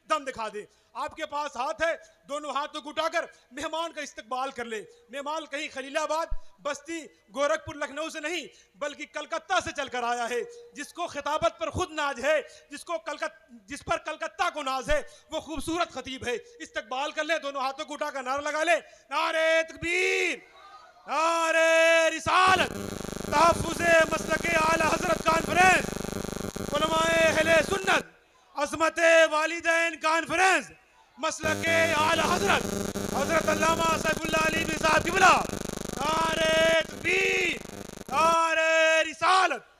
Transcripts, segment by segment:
दम दिखा दे। आपके पास हाथ है, दोनों हाथों को उठाकर मेहमान का इस्तकबाल कर ले। मेहमान कहीं खलीलाबाद, बस्ती, गोरखपुर, लखनऊ से नहीं बल्कि कलकत्ता से चलकर आया है। जिसको खिताबत पर खुद नाज है, जिस पर कलकत्ता को नाज है, वो खूबसूरत खतीब है। इस्तकबाल कर ले, दोनों हाथों को उठाकर नारा लगा ले, नारे तकबीर, नारे रिसालत, तहफ्फुज़े मसलके आला हजरत कॉन्फ्रेंस, उलमाए अहले सुन्नत, अज़मते वालिदैन कॉन्फ्रेंस, मसलके आला हजरत हजरत अल्लामा सैफुल्लाह अली बिन साहब किबला, नारे तकबीर, नारे रिसालत।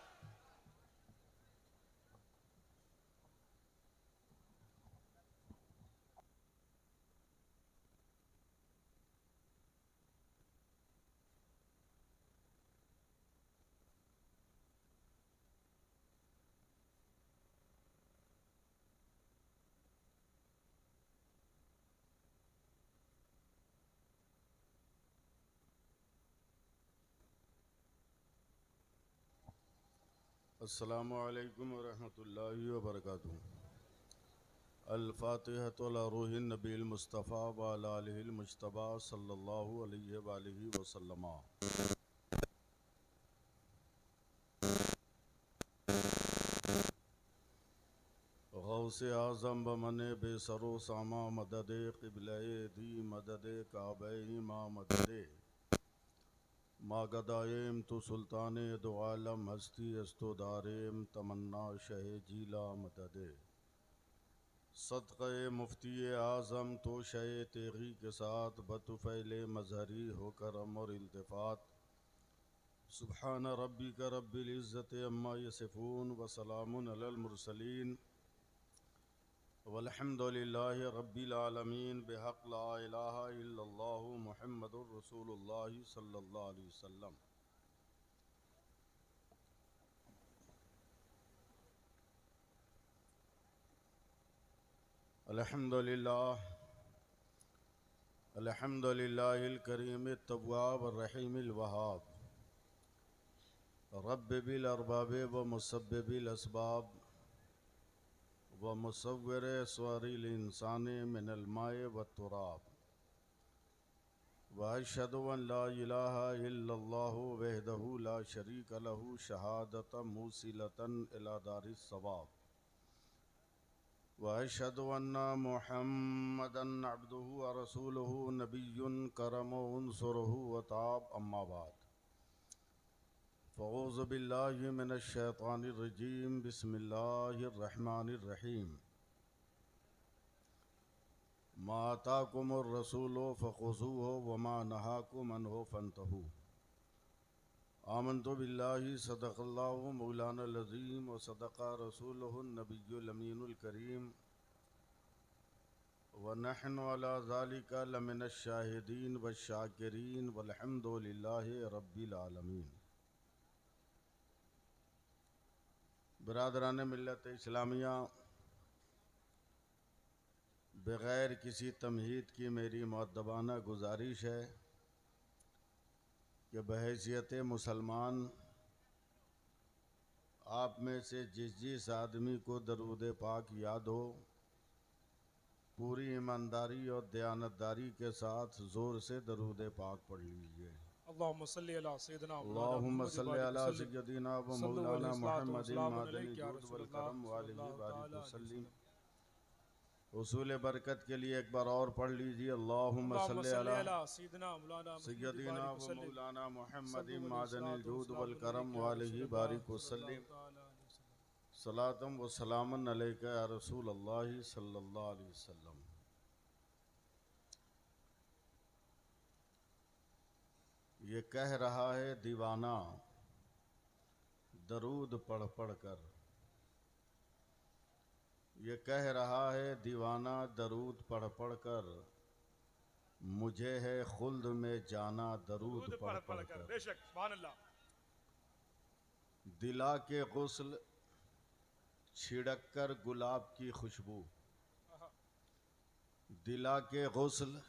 अस्सलामु अलैकुम वरहमतुल्लाहि वबरकातुहू। अल-फ़ातिहतु अला रूहिन नबील मुस्तफ़ा व अला आलिहिल मुज्तबा सल्लल्लाहु अलैहि व आलिहि वसल्लम। गौसे आज़म बमने बेसरो सामा मददे क़िबले दी मददे काबे मा मददे मागदायम तो सुल्तान दो आलम हस्ती अस्तो दारेम तमन्ना शह जीला मददे सदक़े मुफ्ती आज़म तो शह तेगी के साथ बतुफ़ैल मजहरी होकर अमर इल्तिफ़ात। सुब्हान रब्बिका रब्बिल इज़्ज़ति अम्मा यसिफ़ून व सलामुन अलल मुरसलीन वल्हम्दुलिल्लाहि रब्बिल आलमीन। बिहक़ ला इलाहा इल्लल्लाहु मुहम्मदुर रसूलुल्लाह सल्लल्लाहु अलैहि वसल्लम। अल्हम्दुलिल्लाह अल्हम्दुलिल्लाहिल करीमित तव्वाब अर्रहीमिल वहाब रब्ब बिल अरबाब व मुसब्बिबिल अस्बाब व मुसव्विर स्वरिल इंसान मिनल माए व तुराब व अशहदु अन ला इलाहा इल्लल्लाहु वहदहु ला शरीका लहु शहादतम मूसिलतन इला दारिस सवाब व अशहदु अन्ना मुहम्मदन अब्दुहु व रसूलुहु नबियुन करम उनसुरुहु व ताब। अम्मा बाद फ़ऊज़ु बिल्लाहि मिनश शैतानिर रजीम। बिस्मिल्लाहिर रहमानिर रहीम। मा आताकुमुर रसूलु फ़ख़ुज़ूहु व मा नहाकुम अन्हु फ़न्तहू। आमन्तु बिल्लाहि सदक़ल्लाहु मौलानल अज़ीम व सदक़ा रसूलुहुन नबियुल अमीनुल करीम व नहनु अला ज़ालिका लमिनश शाहिदीन व शाकिरीन वल्हम्दुलिल्लाहि रब्बिल आलमीन। बिरादरान मिल्लत इस्लामिया, बग़ैर किसी तमहीद की मेरी मुअद्दबाना गुजारिश है कि बहैसियत मुसलमान आप में से जिस आदमी को दरूद पाक याद हो, पूरी ईमानदारी और दयानतदारी के साथ ज़ोर से दरूद पाक पढ़ लीजिए। अल्लाहुम्मा सल्लि अला सय्यदिना व मौलाना मुहम्मदिन मादनी जूद वल करम व आलिहि बारिक वसल्लम। उसूल बरकत के लिए एक बार और पढ़ लीजिए। अल्लाहुम्मा सल्लि अला सय्यदिना व मौलाना मुहम्मदिन मादनी जूद वल करम व आलिहि बारिक वसल्लम। सलातम व सलामन अलैका या रसूल अल्लाह सल्लल्लाहु अलैहि वसल्लम। ये कह रहा है दीवाना दरूद पढ़ पढ़ कर, ये कह रहा है दीवाना दरूद पढ़ पढ़ कर, मुझे है खुल्द में जाना दरूद पढ़ पढ़ कर। बेशक, सुभान अल्लाह। दिला के गुस्ल छिड़क कर गुलाब की खुशबू, दिला के गुस्ल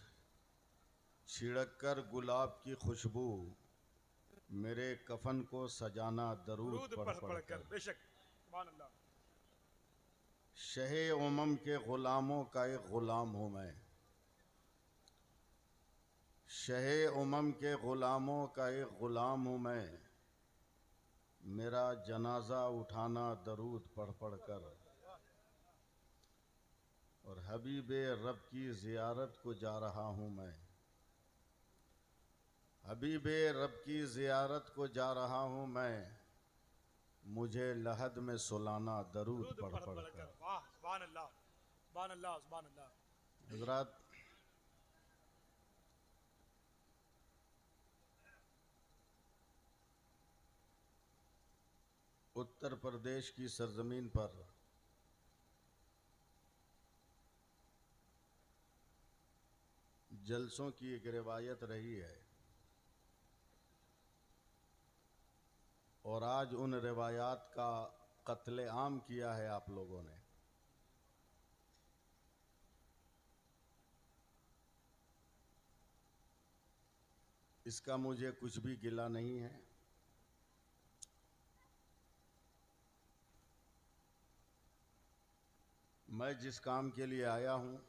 छिड़क कर गुलाब की खुशबू, मेरे कफन को सजाना दरूद पढ़ पढ़ कर। बेशक, सुभान अल्लाह। शहे उमम के ग़ुलामों का एक ग़ुलाम हूँ मैं। शहे उमम के ग़ुलामों का एक ग़ुलाम हूँ मैं। मेरा जनाजा उठाना दरूद पढ़ पढ़ कर, और हबीबे रब की ज़ियारत को जा रहा हूँ मैं। हबीबे रब की ज़ियारत को जा रहा हूँ मैं। मुझे लहद में सुलाना दरूद दुरूद पढ़ पढ़ पढ़ पढ़ कर। कर, वाह सुभान अल्लाह, सुभान अल्लाह, सुभान अल्लाह। हज़रात, उत्तर प्रदेश की सरजमीन पर जलसों की एक रिवायत रही है, और आज उन रिवायात का कत्ले आम किया है आप लोगों ने। इसका मुझे कुछ भी गिला नहीं है। मैं जिस काम के लिए आया हूँ,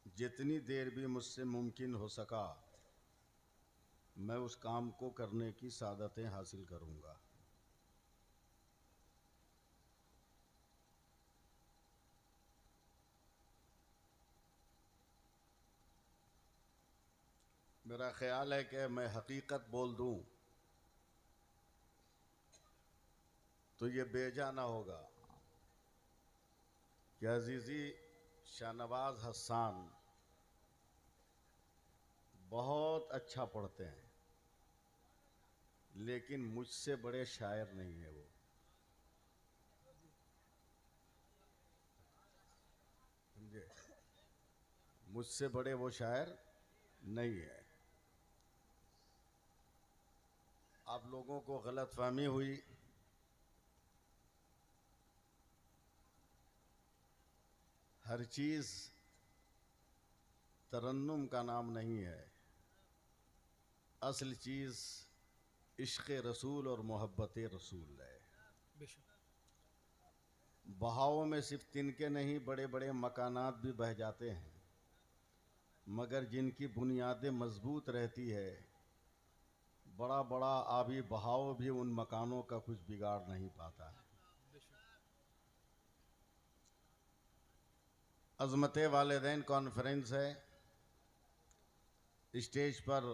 जितनी देर भी मुझसे मुमकिन हो सका, मैं उस काम को करने की सादतें हासिल करूँगा। मेरा ख्याल है कि मैं हकीकत बोल दूँ तो ये बेजा ना होगा कि अजीज़ी शाहनवाज हसन बहुत अच्छा पढ़ते हैं, लेकिन मुझसे बड़े शायर नहीं है वो। समझे? मुझसे बड़े वो शायर नहीं है। आप लोगों को गलतफहमी हुई। हर चीज़ तरन्नुम का नाम नहीं है। असल चीज़ इश्क़ रसूल और मोहब्बत रसूल है। बहावों में सिर्फ तिनके नहीं, बड़े बड़े मकानात भी बह जाते हैं, मगर जिनकी बुनियादें मजबूत रहती है, बड़ा बड़ा आबी बहाव भी उन मकानों का कुछ बिगाड़ नहीं पाता है। अज़मत वालिदैन कॉन्फ्रेंस है। स्टेज पर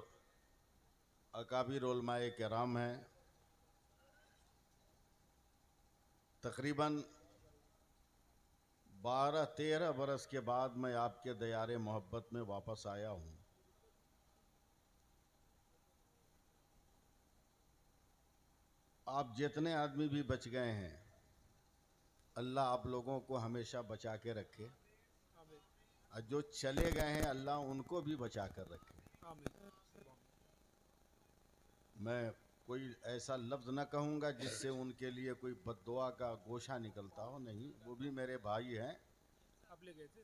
अकाबिर उलमाए किराम हैं। तकरीबन 12-13 बरस के बाद मैं आपके दयारे मोहब्बत में वापस आया हूँ। आप जितने आदमी भी बच गए हैं, अल्लाह आप लोगों को हमेशा बचा के रखे, और जो चले गए हैं अल्लाह उनको भी बचा कर रखे। मैं कोई ऐसा लफ्ज़ न कहूँगा जिससे उनके लिए कोई बद्दुआ का गोशा निकलता हो, नहीं, वो भी मेरे भाई हैं। आप ले गए थे?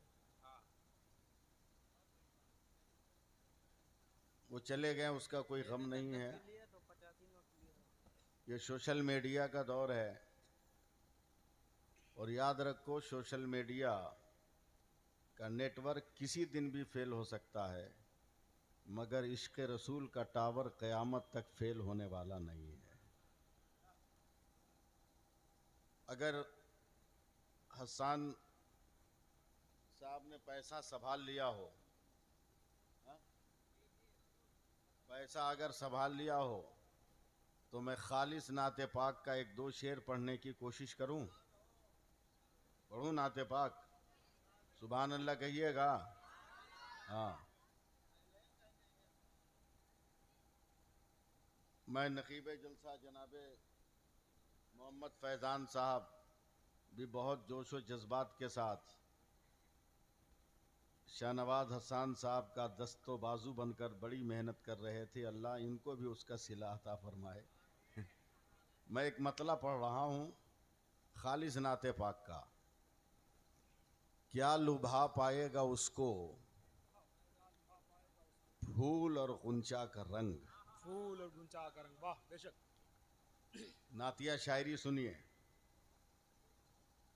वो चले गए, उसका कोई गम नहीं है। ये सोशल मीडिया का दौर है, और याद रखो सोशल मीडिया का नेटवर्क किसी दिन भी फेल हो सकता है, मगर इश्क़ रसूल का टावर क़यामत तक फेल होने वाला नहीं है। अगर हसन साहब ने पैसा संभाल लिया हो, हा? पैसा अगर संभाल लिया हो, तो मैं खालिस नाते पाक का 1-2 शेर पढ़ने की कोशिश करूं। पढ़ूं नाते पाक? सुभान अल्लाह कहिएगा। हाँ, मैं नकीब जलसा जनाबे मोहम्मद फैज़ान साहब भी बहुत जोश व जज्बात के साथ शाहनवाज हसन साहब का दस्तो बाजू बनकर बड़ी मेहनत कर रहे थे। अल्लाह इनको भी उसका सिला अता फरमाए। मैं एक मतला पढ़ रहा हूँ खालिस नाते पाक का। क्या लुभा पाएगा उसको फूल और गुंचा का रंग। फूल और गुंचा का रंग, वाह बेशक। नातिया शायरी सुनिए।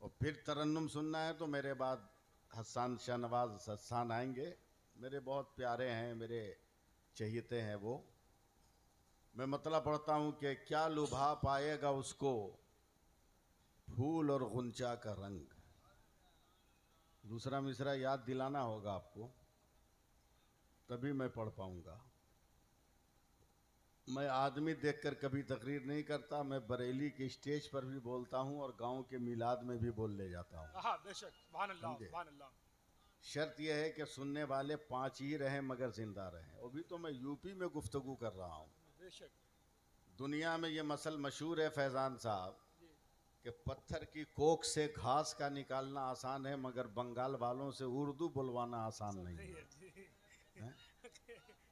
और फिर तरन्नुम सुनना है तो मेरे बाद हसन शाहनवाज हसन आएंगे, मेरे बहुत प्यारे हैं, मेरे चहीते हैं वो। मैं मतलब पढ़ता हूँ कि क्या लुभा पाएगा उसको फूल और गुंचा का रंग। दूसरा मिसरा याद दिलाना होगा आपको, तभी मैं पढ़ पाऊंगा। मैं आदमी देखकर कभी तकरीर नहीं करता, मैं बरेली के स्टेज पर भी बोलता हूँ और गांव के मिलाद में भी बोल ले जाता हूँ। हाँ बेशक, सुभान अल्लाह, समझे? सुभान अल्लाह। शर्त यह है कि सुनने वाले 5 ही रहें मगर जिंदा रहें। अभी तो मैं यूपी में गुफ्तगू कर रहा हूँ। बेशक। दुनिया में ये मसल मशहूर है फैजान साहब कि पत्थर की कोख से घास का निकालना आसान है मगर बंगाल वालों से उर्दू बुलवाना आसान नहीं है। हैं?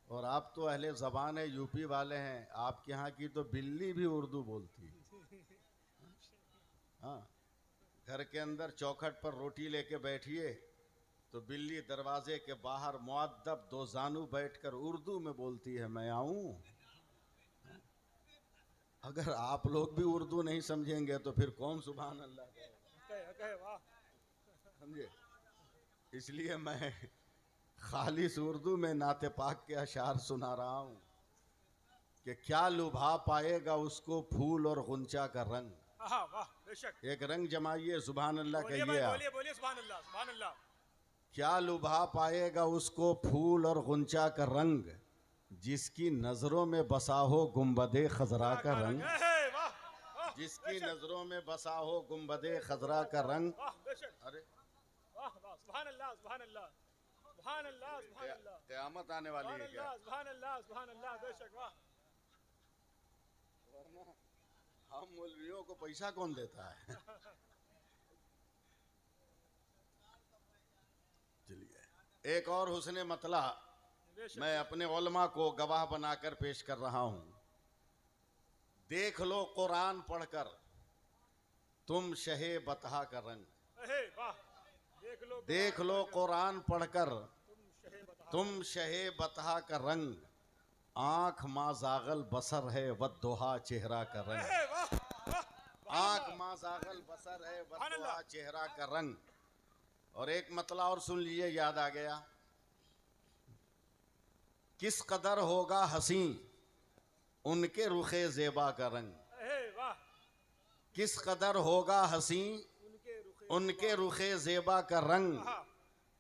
और आप तो अहले ज़बान है, यूपी वाले हैं, आपके यहाँ की तो बिल्ली भी उर्दू बोलती है। हाँ, घर के अंदर चौखट पर रोटी लेके बैठिए तो बिल्ली दरवाजे के बाहर मुअद्दब दो जानू बैठकर उर्दू में बोलती है, मैं आऊं। अगर आप लोग भी उर्दू नहीं समझेंगे तो फिर कौन सुभान अल्लाह कहे? वाह। समझे? इसलिए मैं खालिस उर्दू में नाते पाक के अशार सुना रहा हूँ कि क्या लुभा पाएगा उसको फूल और गुंचा का रंग। हाँ वाह बेशक। एक रंग जमाइए, सुभान अल्लाह बोलिए कहिए भाई, आप। बोलिए बोलिए, सुभान अल्लाह, सुभान अल्लाह। क्या लुभा पाएगा उसको फूल और गुंचा का रंग, जिसकी नजरों में बसा हो गुंबदे खजरा का रंग। वाह वाह जिसकी नजरों में बसा हो गुंबदे खजरा का रंग। वाह बेशक। अरे वाह वाह, सुभान अल्लाह, सुभान अल्लाह, सुभान अल्लाह, सुभान अल्लाह, क़यामत आने वाली है क्या? सुभान अल्लाह, सुभान अल्लाह, बेशक। वाह। हम मौलवियों को पैसा कौन देता है? चलिए एक और हुस्ने मतला मैं अपने उलमा को गवाह बनाकर पेश कर रहा हूं। देख लो कुरान पढ़कर तुम शहे बतहा का रंग। वाह। देख लो कुरान पढ़कर तुम शहे बतहा का रंग, आंख माँ जागल बसर है वद्दुहा चेहरा का रंग। आंख माँ जागल बसर है वद्दुहा चेहरा का रंग। और एक मतला और सुन लीजिए, याद आ गया। किस कदर होगा हसी उनके रुखे ज़ेबा का रंग। किस कदर होगा हसी उनके रुखे ज़ेबा का रंग,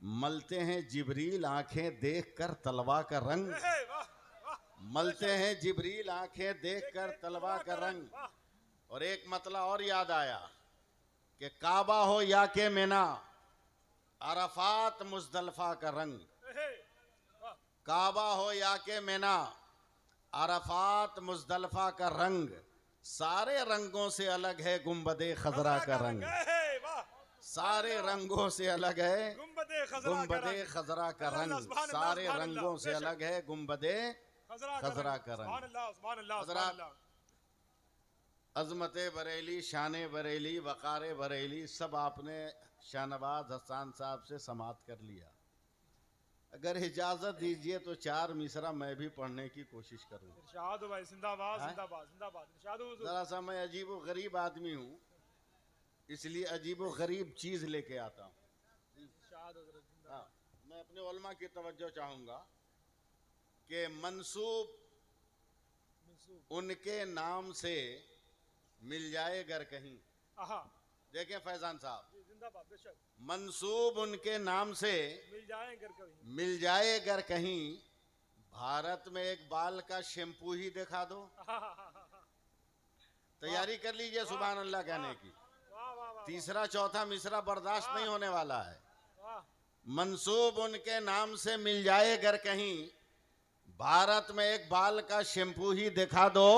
मलते हैं जिब्रील आंखें देख कर तलवा का रंग। मलते हैं जिब्रील आंखें देख कर तलवा का रंग। और एक मतला और याद आया कि काबा हो या के मिना, अरफात मुजदलफा का रंग। काबा हो या के मिना, अरफात मुजदलफा का रंग, सारे रंगों से अलग है गुंबदे खजरा का रंग। सारे रंगों से अलग है गुंबदे खजरा का रंग। सारे रंगों से अलग है गुंबदे खजरा का रंग। अजमत बरेली, शान बरेली, वक़ार बरेली सब आपने शाहनवाज हसन साहब से समात कर लिया। अगर इजाजत दीजिए तो 4 मिसरा मैं भी पढ़ने की कोशिश करूँ। इरशाद हो भाई, जिंदाबाद जिंदाबाद जिंदाबाद। इरशाद हो। जरा सा मैं अजीब व गरीब आदमी हूँ, इसलिए अजीब व गरीब चीज लेके आता हूँ। हाँ, मैं अपने उलमा की तवज्जो चाहूंगा कि मंसूब उनके नाम से मिल जाए अगर कहीं। देखें फैजान साहब, मंसूब उनके नाम से मिल जाए अगर कहीं, भारत में एक बाल का शैम्पू ही दिखा दो। तैयारी कर लीजिए सुभान अल्लाह कहने की। तीसरा चौथा मिसरा बर्दाश्त नहीं होने वाला है। मंसूब उनके नाम से मिल जाए अगर कहीं, भारत में एक बाल का शैम्पू ही दिखा दो।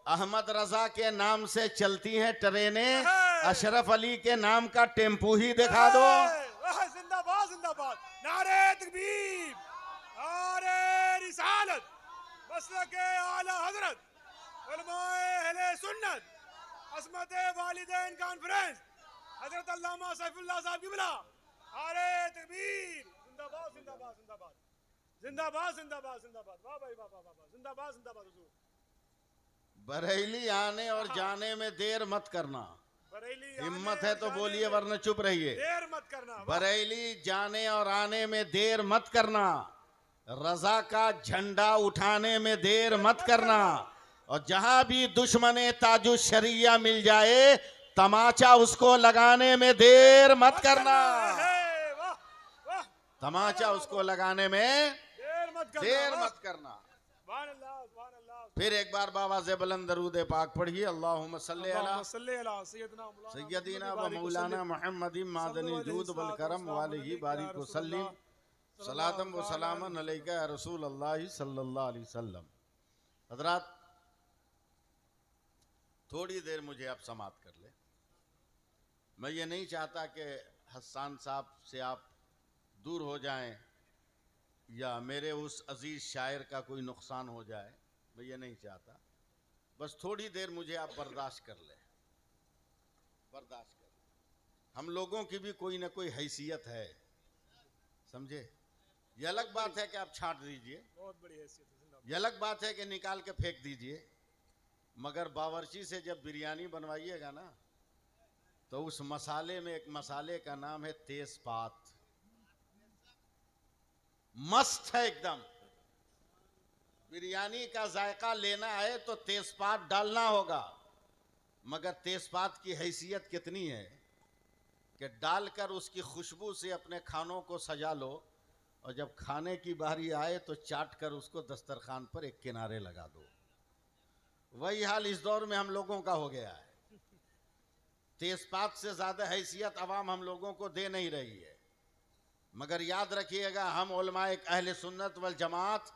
अहमद रजा के नाम से चलती हैं ट्रेनें, अशरफ अली के नाम का टेम्पू ही दिखा दो। जिंदाबाद जिंदाबाद, नारे तकबीर, नारे रिसालत, मसलके आला हजरत, उलमाए अहले सुन्नत, असमत वालिदैन कॉन्फ्रेंस, हजरत अल्लामा सैफुल्लाह साहब क़िबला, नारे तकबीर, जिंदाबाद जिंदाबाद जिंदाबाद, जिंदाबाद जिंदाबाद जिंदाबाद। वाह भाई वाह वाह वाह, जिंदाबाद जिंदाबाद हुजूर। बरेली आने और जाने में देर मत करना। बरेली हिम्मत आने है और तो जाने बोलिए, में वरना चुप रहिए। देर मत करना। वाह। बरेली जाने और आने में देर मत करना, रजा का झंडा उठाने में देर मत करना, और जहां भी दुश्मने ताजु शरिया मिल जाए तमाचा उसको लगाने में देर मत करना। हे, वाह वाह। तमाचा उसको लगाने में देर मत करना। देर वाह। मत करना। सुभान अल्लाह, सुभान अल्लाह। फिर एक बार बाबा से बुलंद दरूद पाक पढ़िए, अल्लाहुम्मा सल्ली अला अल्लाहुम्मा सल्ली अला सय्यदना सैयदीना व मौलाना मुहम्मदी मादनी जूद वल करम वालिही बारिक वसल्लिम सलातम व सलामन अलैका या रसूल अल्लाह सल्लल्लाहु अलैहि वसल्लम। हजरात, थोड़ी देर मुझे आप समात कर ले। मैं ये नहीं चाहता कि हसन साहब से आप दूर हो जाएं या मेरे उस अजीज शायर का कोई नुकसान हो जाए, मैं ये नहीं चाहता। बस थोड़ी देर मुझे आप बर्दाश्त कर ले, बर्दाश्त कर ले। हम लोगों की भी कोई ना कोई हैसियत है, समझे। ये अलग बात है कि आप छांट दीजिए, बहुत बड़ी हैसियत है। ये अलग बात है कि निकाल के फेंक दीजिए, मगर बावर्ची से जब बिरयानी बनवाइएगा ना तो उस मसाले में एक मसाले का नाम है तेजपात। मस्त है एकदम। बिरयानी का जायका लेना है तो तेजपात डालना होगा, मगर तेजपात की हैसियत कितनी है कि डालकर उसकी खुशबू से अपने खानों को सजा लो, और जब खाने की बारी आए तो चाट कर उसको दस्तरखान पर एक किनारे लगा दो। वही हाल इस दौर में हम लोगों का हो गया है। तेजपात से ज्यादा हैसियत अवाम हम लोगों को दे नहीं रही है। मगर याद रखिएगा, हम उलमाए अहले सुन्नत वल जमात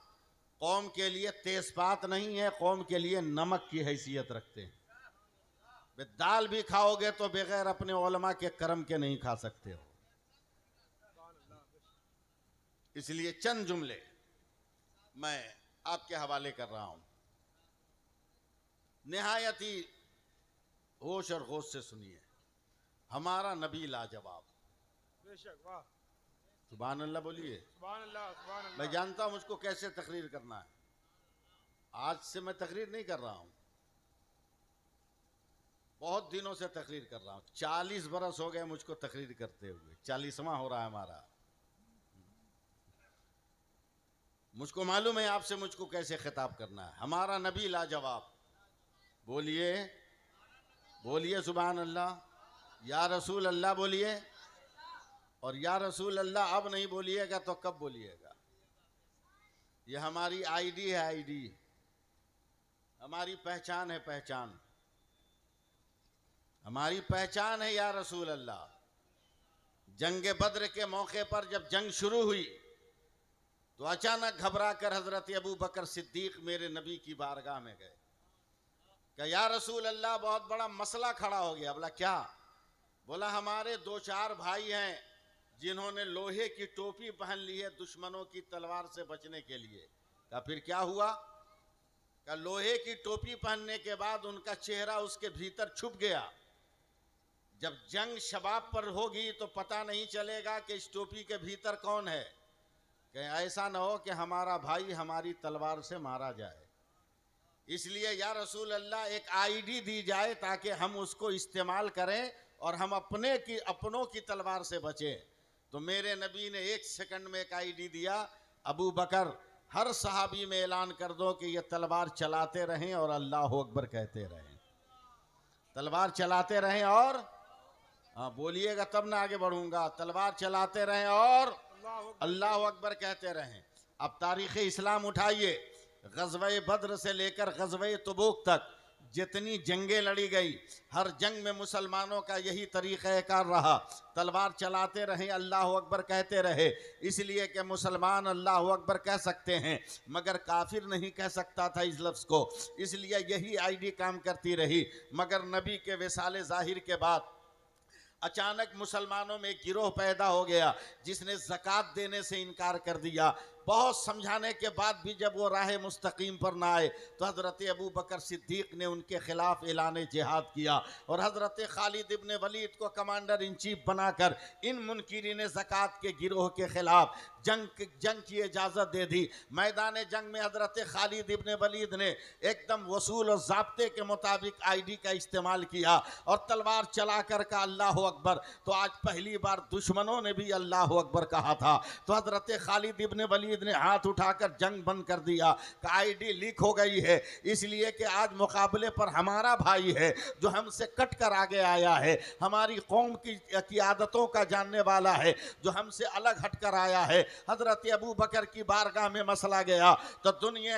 कौम के लिए तेजपात नहीं है, कौम के लिए नमक की हैसियत रखते हैं। दाल भी खाओगे तो बगैर अपने उलमा के करम के नहीं खा सकते हो। इसलिए चंद जुमले मैं आपके हवाले कर रहा हूं, निहायत ही होश और होश से सुनिए। हमारा नबी लाजवाब। बेशक। वाह। सुभान अल्लाह बोलिए। सुभान अल्लाह, सुभान अल्लाह। मैं जानता हूं मुझको कैसे तकरीर करना है। आज से मैं तकरीर नहीं कर रहा हूं, बहुत दिनों से तकरीर कर रहा हूं। 40 बरस हो गए मुझको तकरीर करते हुए, 40वां हो रहा है हमारा। मुझको मालूम है आपसे मुझको कैसे खिताब करना है। हमारा नबी लाजवाब। बोलिए, बोलिए सुभान अल्लाह। या रसूल अल्लाह बोलिए, और या रसूल अल्लाह अब नहीं बोलिएगा तो कब बोलिएगा। ये हमारी आईडी है, आईडी हमारी पहचान है, पहचान हमारी पहचान है। या रसूल अल्लाह। जंग बद्र के मौके पर जब जंग शुरू हुई तो अचानक घबरा कर हजरत अबू बकर सिद्दीक मेरे नबी की बारगाह में गए कि या रसूल अल्लाह, बहुत बड़ा मसला खड़ा हो गया। बोला क्या? बोला हमारे 2-4 भाई हैं जिन्होंने लोहे की टोपी पहन ली है दुश्मनों की तलवार से बचने के लिए। कहा फिर क्या हुआ? कहा लोहे की टोपी पहनने के बाद उनका चेहरा उसके भीतर छुप गया। जब जंग शबाब पर होगी तो पता नहीं चलेगा कि इस टोपी के भीतर कौन है। कहीं ऐसा ना हो कि हमारा भाई हमारी तलवार से मारा जाए। इसलिए या रसूल अल्लाह एक आईडी दी जाए ताकि हम उसको इस्तेमाल करें और हम अपनों की तलवार से बचें। तो मेरे नबी ने 1 सेकंड में एक आईडी दिया। अबू बकर, हर सहाबी में ऐलान कर दो कि ये तलवार चलाते रहें और अल्लाह अकबर कहते रहें। तलवार चलाते रहें और बोलिएगा तब ना आगे बढ़ूंगा। तलवार चलाते रहें और अल्लाह अकबर कहते रहें। अब तारीख़ इस्लाम उठाइए, ग़ज़वे बद्र से लेकर ग़ज़वे तबूक तक जितनी जंगें लड़ी गई, हर जंग में मुसलमानों का यही तरीक़ाकार रहा, तलवार चलाते रहे, अल्लाह अकबर कहते रहे। इसलिए कि मुसलमान अल्लाह अकबर कह सकते हैं मगर काफिर नहीं कह सकता था इस लफ्ज़ को। इसलिए यही आईडी काम करती रही। मगर नबी के विसाले ज़ाहिर के बाद अचानक मुसलमानों में गिरोह पैदा हो गया जिसने ज़कात देने से इनकार कर दिया। बहुत समझाने के बाद भी जब वो राह मुस्तकीम पर ना आए तो हज़रत अबू बकर सिद्दीक़ ने उनके खिलाफ ऐलान जिहाद किया और हज़रत खालिद इब्न वलीद को कमांडर इन चीफ बनाकर इन मुनकिरीन ज़कात के गिरोह के खिलाफ जंग की इजाज़त दे दी। मैदान जंग में हज़रत खालिद इब्न वलीद ने एकदम वसूल और ज़ाब्ते के मुताबिक आईडी का इस्तेमाल किया और तलवार चला कर का अल्लाह अकबर। तो आज पहली बार दुश्मनों ने भी अल्लाह अकबर कहा था, तो हज़रत खालिद इब्न वलीद ने हाथ उठाकर जंग बंद कर दिया कि आईडी लीक हो गई है, इसलिए कि आज मुकाबले पर हमारा भाई है जो हमसे कट कर आगे आया है, हमारी कौम की आदतों का जानने वाला है, जो हमसे अलग हट कर आया है। हज़रत अबू बकर की बारगाह में मसला गया तो दुनिया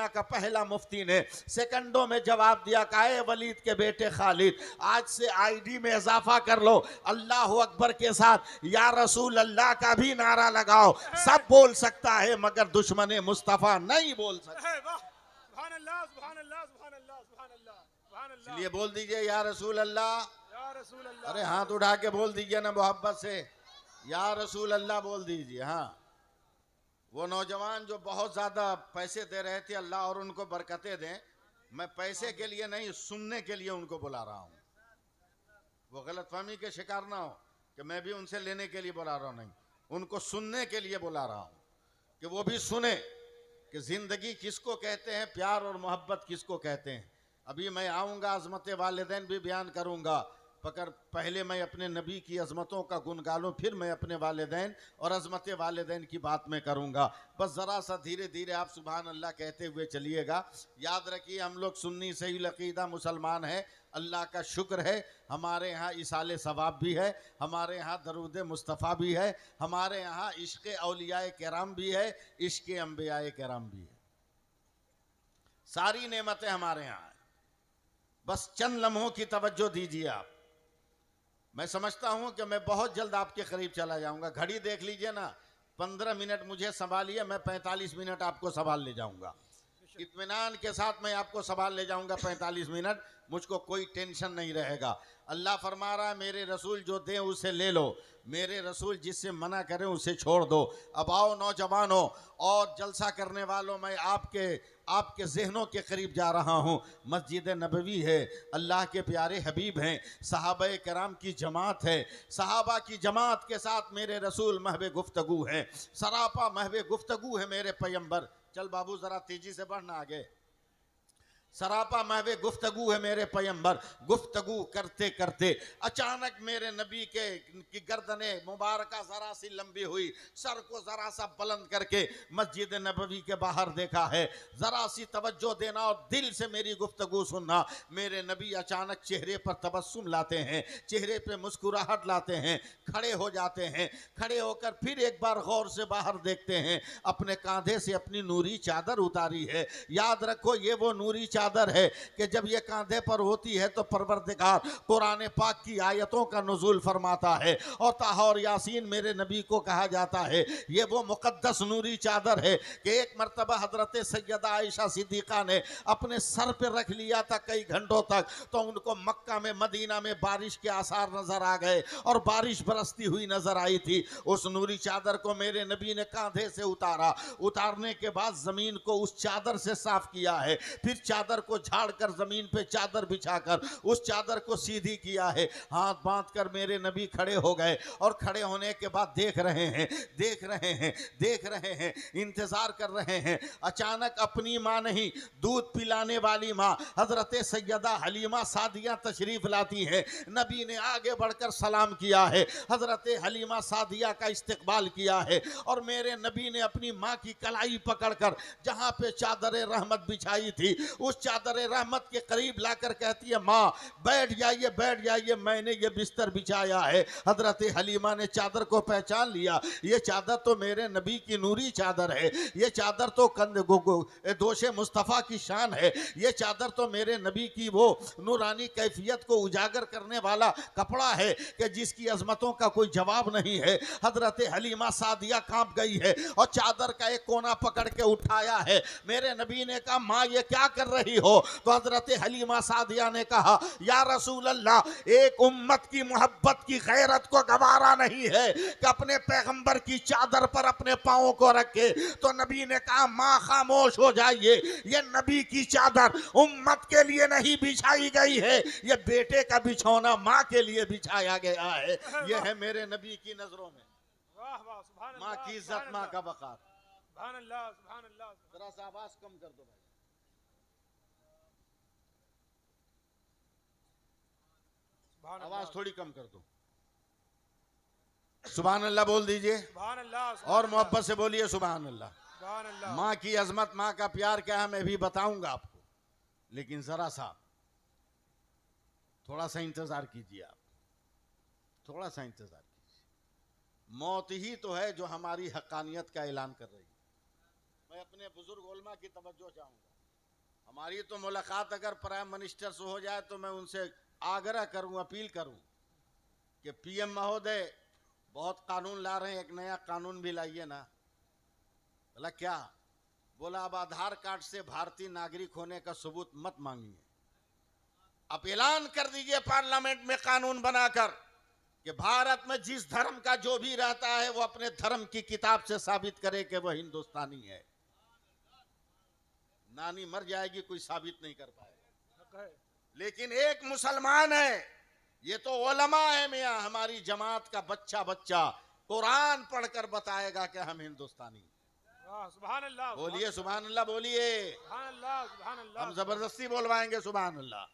का पहला मुफ्ती ने सेकंडों में जवाब दिया कि आए वलीद के बेटे खालिद, आज से आईडी में इजाफा कर लो, अल्लाह अकबर के साथ या रसूल अल्लाह का भी नारा लगाओ। सब बोल सकता है मगर दुश्मन मुस्तफ़ा नहीं बोल सकता। इसलिए बोल दीजिए या रसूल अल्लाह। अरे हाथ उठा के बोल दीजिए ना मोहब्बत से, या रसूल अल्लाह बोल दीजिए। हाँ, वो नौजवान जो बहुत ज्यादा पैसे दे रहे थे, अल्लाह और उनको बरकतें दें, मैं पैसे के लिए नहीं सुनने के लिए उनको बुला रहा हूं। वो गलतफहमी के शिकार ना हो कि मैं भी उनसे लेने के लिए बुला रहा हूं, नहीं, उनको सुनने के लिए बुला रहा हूं कि वो भी सुने कि जिंदगी किसको कहते हैं, प्यार और मोहब्बत किसको कहते हैं। अभी मैं आऊँगा, अज़मत वालिदैन भी बयान करूँगा, मगर पहले मैं अपने नबी की अज़मतों का गुन गालूँ, फिर मैं अपने वालिदैन और अज़मत वालिदैन की बात में करूँगा। बस ज़रा सा धीरे धीरे आप सुभान अल्लाह कहते हुए चलिएगा। याद रखिए, हम लोग सुन्नी सही अक़ीदा मुसलमान हैं, अल्लाह का शुक्र है, हमारे यहाँ इसाले सवाब भी है, हमारे यहाँ दरूद मुस्तफ़ा भी है, हमारे यहाँ इश्क़ औलियाए किराम भी है, इश्क़ अंबियाए किराम भी है। सारी नेमतें हमारे यहाँ हैं, बस चंद लम्हों की तवज्जो दीजिए आप। मैं समझता हूं कि मैं बहुत जल्द आपके करीब चला जाऊंगा। घड़ी देख लीजिए ना, 15 मिनट मुझे संभालिए, मैं 45 मिनट आपको संभाल ले जाऊंगा। इत्मीनान के साथ मैं आपको संभाल ले जाऊंगा 45 मिनट, मुझको कोई टेंशन नहीं रहेगा। अल्लाह फरमा रहा है, मेरे रसूल जो दें उसे ले लो, मेरे रसूल जिससे मना करें उसे छोड़ दो। अब आओ नौजवानों और जलसा करने वालों, मैं आपके जहनों के करीब जा रहा हूँ। मस्जिद नबवी है, अल्लाह के प्यारे हबीब हैं, सहाबाए कराम की जमात है, सहाबा की जमात के साथ मेरे रसूल महवे गुफ्तगू है, सरापा महवे गुफ्तगू है मेरे पैगंबर। चल बाबू ज़रा तेजी से बढ़ना आगे। सरापा महवे गुफ्तगू है मेरे पैगंबर। गुफ्तगू करते करते अचानक मेरे नबी की गर्दने मुबारका ज़रा सी लंबी हुई, सर को ज़रा सा बुलंद करके मस्जिद नबवी के बाहर देखा है। ज़रा सी तवज्जो देना और दिल से मेरी गुफ्तगू सुनना। मेरे नबी अचानक चेहरे पर तबस्सुम लाते हैं, चेहरे पे मुस्कुराहट लाते हैं, खड़े हो जाते हैं, खड़े होकर फिर एक बार गौर से बाहर देखते हैं। अपने कांधे से अपनी नूरी चादर उतारी है। याद रखो, ये वो नूरी चादर है कि जब ये कांधे पर होती है तो परवरदिगार कुरान पाक की आयतों का नुज़ूल फरमाता है। और ताहा और यासीन मेरे नबी को कहा जाता है। ये वो मुकद्दस नूरी चादर है कि एक मर्तबा हजरत सैयदा आयशा सिद्दीक़ा ने अपने सर पे रख लिया था कई घंटों तक, तो उनको मक्का में मदीना में बारिश के आसार नजर आ गए और बारिश बरसती हुई नजर आई थी। उस नूरी चादर को मेरे नबी ने कांधे से उतारा, उतारने के बाद जमीन को उस चादर से साफ किया है, फिर चादर को झाड़कर जमीन पे चादर बिछाकर उस चादर को सीधी किया है। हाथ बांधकर मेरे नबी खड़े हो गए और खड़े होने के बाद देख रहे हैं, इंतजार कर रहे हैं। अचानक अपनी माँ नहीं, दूध पिलाने वाली माँ हजरत सैयदा हलीमा सादिया तशरीफ लाती है। नबी ने आगे बढ़कर सलाम किया है, हजरत हलीमा सादिया का इस्तकबाल किया है और मेरे नबी ने अपनी माँ की कलाई पकड़कर जहाँ पे चादर रहमत बिछाई थी उस चादर रहमत के करीब लाकर कहती है, माँ बैठ जाइए, मैंने ये बिस्तर बिछाया है। हजरत हलीमा ने चादर को पहचान लिया, ये चादर तो मेरे नबी की नूरी चादर है, ये चादर तो दोशे मुस्तफ़ा की शान है, ये चादर तो मेरे नबी की वो नूरानी कैफियत को उजागर करने वाला कपड़ा है कि जिसकी अजमतों का कोई जवाब नहीं है। हजरत हलीमा सादिया कांप गई है और चादर का एक कोना पकड़ के उठाया है। मेरे नबी ने कहा, माँ ये क्या कर रही रही हो। तो हजरत हलीमा सादिया ने कहा, या रसूल अल्लाह, एक उम्मत की मोहब्बत की गैरत को गवारा नहीं है कि अपने पैगंबर की चादर पर अपने पाँव को रखे। तो नबी ने कहा, माँ खामोश हो जाइए, ये नबी की चादर उम्मत के लिए नहीं बिछाई गई है, ये बेटे का बिछौना माँ के लिए बिछाया गया है। ये है मेरे नबी की नजरों में वाह वाह, सुभान अल्लाह, माँ की इज्जत, सुभान माँ अल्लाह, का वक़ार। सुभान अल्लाह, सुभान अल्लाह। जरा सा आवाज कम कर दो भाई। सुभान आवाज अल्लाह, थोड़ी कम कर दो। सुभान अल्लाह बोल दीजिए सुभान अल्लाह, सुभान और अल्लाह, मोहब्बत से बोलिए सुभान अल्लाह। सुभान अल्लाह। माँ की अजमत, माँ का प्यार क्या है मैं भी बताऊंगा आपको, लेकिन जरा सा थोड़ा सा इंतजार कीजिए। आप थोड़ा सा इंतजार कीजिए। मौत ही तो है जो हमारी हक्कानियत का ऐलान कर रही है। मैं अपने बुजुर्ग उलमा की तवज्जो चाहूंगा। हमारी तो मुलाकात अगर प्राइम मिनिस्टर से हो जाए तो मैं उनसे आग्रह करूं, अपील करूं कि पीएम महोदय बहुत कानून ला रहे हैं, एक नया कानून भी लाइए ना। बोला क्या? बोला अब आधार कार्ड से भारतीय नागरिक होने का सबूत मत मांगिए, अब ऐलान कर दीजिए पार्लियामेंट में कानून बनाकर कि भारत में जिस धर्म का जो भी रहता है वो अपने धर्म की किताब से साबित करे कि वो हिंदुस्तानी है। नानी मर जाएगी, कोई साबित नहीं कर पाएगा, लेकिन एक मुसलमान है, ये तो उलमा है मियां, हमारी जमात का बच्चा बच्चा कुरान पढ़कर बताएगा कि हम हिंदुस्तानी। सुभान अल्लाह, बोलिए सुभान अल्लाह, बोलिए। सुभान अल्लाह, सुभान अल्लाह। हम जबरदस्ती बोलवाएंगे सुभान अल्लाह,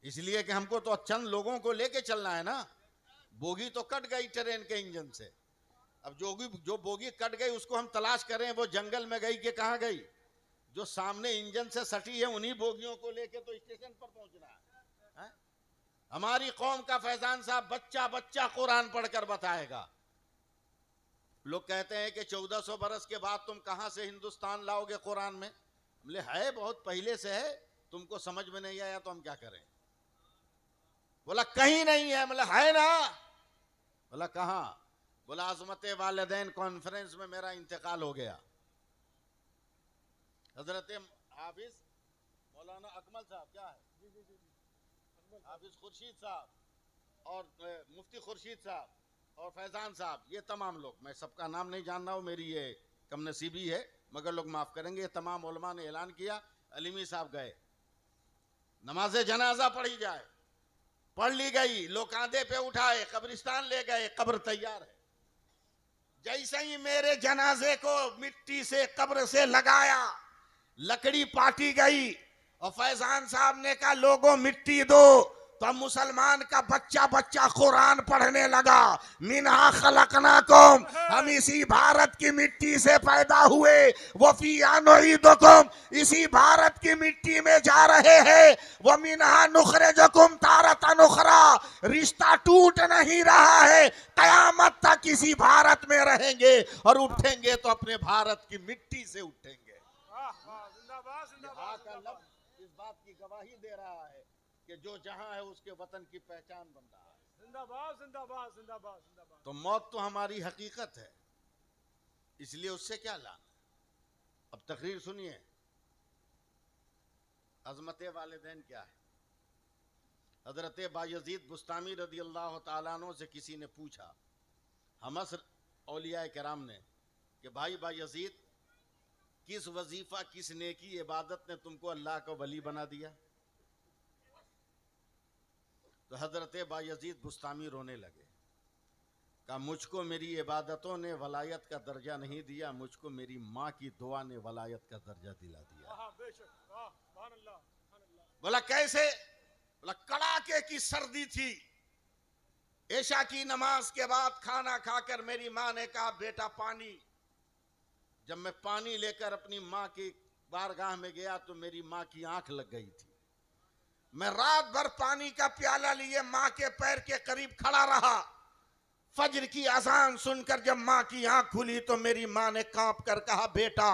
इसलिए कि हमको तो चंद लोगों को लेके चलना है ना। बोगी तो कट गई ट्रेन के इंजन से, अब जो बोगी कट गई उसको हम तलाश करें, वो जंगल में गई कि कहाँ गई? जो सामने इंजन से सटी है उन्हीं बोगियों को लेके तो स्टेशन पर पहुंचना है। हमारी कौम का फैजान साहब बच्चा बच्चा कुरान पढ़कर बताएगा। लोग कहते हैं कि 1400 बरस के बाद तुम कहां से हिंदुस्तान लाओगे कुरान में? बोले है बहुत पहले से है, तुमको समझ में नहीं आया तो हम क्या करें? बोला कहीं नहीं है। बोला है ना। बोला कहां? बोला अज़मत वालिदैन कॉन्फ्रेंस में मेरा इंतकाल हो गया। हजरत हाफिज मौलाना अकमल साहब, क्या है, हाफिज खुर्शीद साहब और मुफ्ती खुर्शीद साहब और फैजान साहब, ये तमाम लोग, मैं सबका नाम नहीं जान रहा हूँ, मेरी ये कमनसीबी है, मगर लोग माफ करेंगे। ये तमाम उलमा ने ऐलान किया, अलीमी साहब गए, नमाज जनाजा पढ़ी जाए, पढ़ ली गई, लोग कांधे पे उठाए, कब्रिस्तान ले गए, कब्र तैयार है। जैसे ही मेरे जनाजे को मिट्टी से कब्र से लगाया, लकड़ी पाटी गई और फैजान साहब ने कहा लोगों मिट्टी दो, तो मुसलमान का बच्चा बच्चा कुरान पढ़ने लगा। मिन्हा खलकनाकुम, हम इसी भारत की मिट्टी से पैदा हुए, वफिया नुईदुकुम, इसी भारत की मिट्टी में जा रहे हैं, व मिन्हा नुखरिजुकुम तारतन उखरा, रिश्ता टूट नहीं रहा है, कयामत तक इसी भारत में रहेंगे और उठेंगे तो अपने भारत की मिट्टी से उठेंगे। हाँ का लफ्ज़ इस बात की गवाही दे रहा है कि जो जहां है उसके वतन की पहचान बन रहा है। जिंदाबाद, जिंदाबाद, जिंदाबाद, जिंदाबाद। तो मौत तो हमारी हकीकत है, इसलिए उससे क्या लाना। अब तकरीर सुनिए, अज़मत वालिदैन क्या है। हजरत बायजीद बुस्तामी रदी अल्लाह तआला अन्हु से किसी ने पूछा, हमस औलिया किराम ने, कि भाई बायजीद किस वजीफा किस नेकी इबादत ने तुमको अल्लाह का वली बना दिया? तो हजरत बायजीद बुस्तामी रोने लगे, कहा मुझको मेरी इबादतों ने वलायत का दर्जा नहीं दिया, मुझको मेरी माँ की दुआ ने वलायत का दर्जा दिला दिया। बोला कैसे? बोला कड़ाके की सर्दी थी, ऐशा की नमाज के बाद खाना खाकर मेरी माँ ने कहा बेटा पानी। जब मैं पानी लेकर अपनी माँ की बारगाह में गया तो मेरी माँ की आंख लग गई थी। मैं रात भर पानी का प्याला लिए माँ के पैर के करीब खड़ा रहा। फज्र की अजान सुनकर जब माँ की आंख खुली तो मेरी माँ ने कांप कर कहा बेटा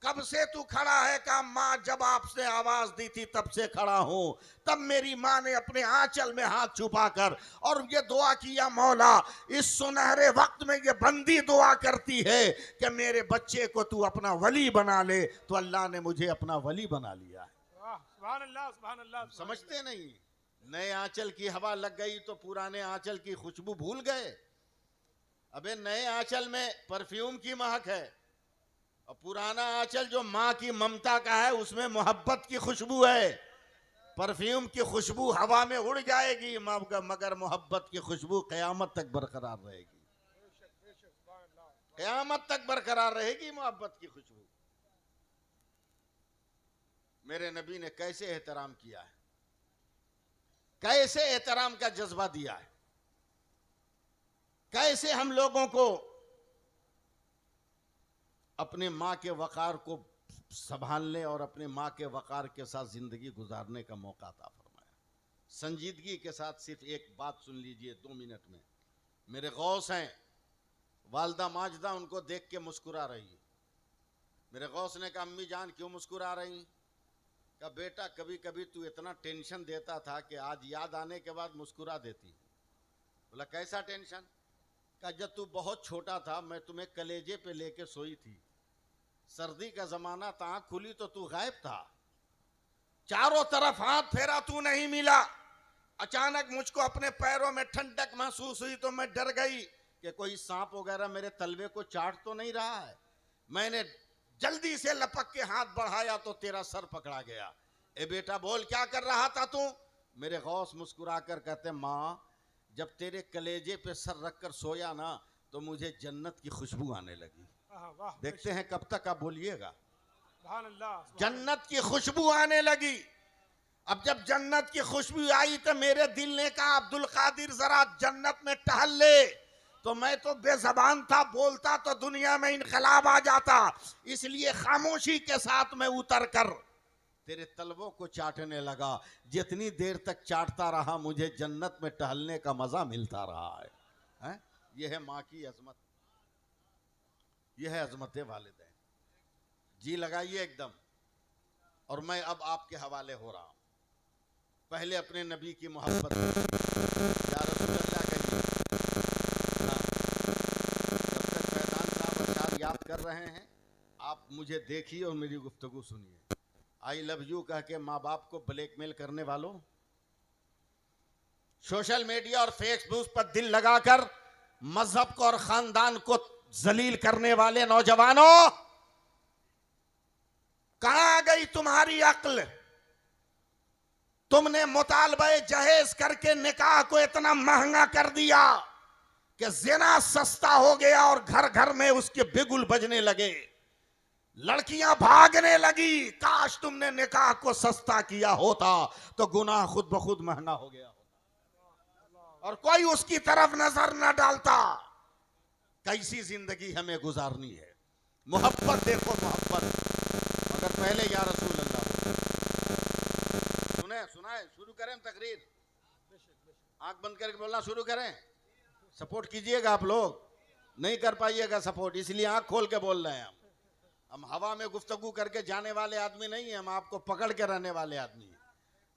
कब से तू खड़ा है? कहा माँ जब आपने आवाज दी थी तब से खड़ा हूं। तब मेरी माँ ने अपने आंचल में हाथ छुपाकर और ये दुआ किया, मौला इस सुनहरे वक्त में ये बंदी दुआ करती है कि मेरे बच्चे को तू अपना वली बना ले, तो अल्लाह ने मुझे अपना वली बना लिया है। वाह, सुभान अल्लाह, सुभान अल्लाह। समझते नहीं, नए आंचल की हवा लग गई तो पुराने आंचल की खुशबू भूल गए। अबे नए आंचल में परफ्यूम की महक है और पुराना आंचल जो माँ की ममता का है उसमें मोहब्बत की खुशबू है। परफ्यूम की खुशबू हवा में उड़ जाएगी मगर मोहब्बत की खुशबू कयामत तक बरकरार रहेगी। कयामत तक बरकरार रहेगी मोहब्बत की खुशबू। मेरे नबी ने कैसे एहतराम किया है, कैसे एहतराम का जज्बा दिया है, कैसे हम लोगों को अपने माँ के वकार को संभालने और अपने माँ के वकार के साथ जिंदगी गुजारने का मौका अता फरमाया। संजीदगी के साथ सिर्फ एक बात सुन लीजिए 2 मिनट में। मेरे गौस हैं वालदा माजदा, उनको देख के मुस्कुरा रही है। मेरे गौस ने कहा अम्मी जान क्यों मुस्कुरा रही? कहा बेटा कभी कभी तू इतना टेंशन देता था कि आज याद आने के बाद मुस्कुरा देती। बोला कैसा टेंशन? कहा जब तू बहुत छोटा था मैं तुम्हें कलेजे पे लेके सोई थी, सर्दी का जमाना था, आंख खुली तो तू गायब था, चारों तरफ हाथ फेरा तू नहीं मिला, अचानक मुझको अपने पैरों में ठंडक महसूस हुई तो मैं डर गई कि कोई सांप वगैरह मेरे तलवे को चाट तो नहीं रहा है। मैंने जल्दी से लपक के हाथ बढ़ाया तो तेरा सर पकड़ा गया। ए बेटा बोल क्या कर रहा था तू? मेरे गौस मुस्कुराकर कहते माँ जब तेरे कलेजे पे सर रखकर सोया ना तो मुझे जन्नत की खुशबू आने लगी। देखते हैं कब तक आप बोलिएगा। जन्नत की खुशबू आने लगी। अब जब जन्नत की खुशबू आई तो मेरे दिल ने कहा अब्दुल कादिर जरा जन्नत में टहल ले। तो मैं तो बेजबान था, बोलता तो दुनिया में इनकलाब आ जाता, इसलिए खामोशी के साथ में उतर कर तेरे तलवों को चाटने लगा। जितनी देर तक चाटता रहा मुझे जन्नत में टहलने का मजा मिलता रहा है? यह है माँ की अजमत, यह है अजमत वालिदैन। जी लगाइए एकदम। और मैं अब आपके हवाले हो रहा हूं। पहले अपने नबी की मोहब्बत या रसूल अल्लाह कहिए। जब तक फैजान साहब अशार याद कर रहे हैं आप मुझे देखिए और मेरी गुफ्तगू सुनिए। आई लव यू कह के माँ बाप को ब्लैकमेल करने वालों, सोशल मीडिया और फेसबुक पर दिल लगाकर मजहब को और खानदान को जलील करने वाले नौजवानों, कहां गई तुम्हारी अक्ल? तुमने मुतालबे जहेज करके निकाह को इतना महंगा कर दिया कि जिना सस्ता हो गया और घर घर में उसके बिगुल बजने लगे, लड़कियां भागने लगी। काश तुमने निकाह को सस्ता किया होता तो गुनाह खुद ब खुद महंगा हो गया होता और कोई उसकी तरफ नजर न डालता। कैसी जिंदगी हमें गुजारनी है। मोहब्बत देखो मोहब्बत, मगर पहले या रसूल अल्लाह सुनाए शुरू करें तकरीर। आंख बंद करके बोलना शुरू करें। सपोर्ट कीजिएगा आप लोग, नहीं कर पाइएगा सपोर्ट इसलिए आंख खोल के बोल रहे हैं। हम हवा में गुफ्तगू करके जाने वाले आदमी नहीं है, हम आपको पकड़ के रहने वाले आदमी हैं।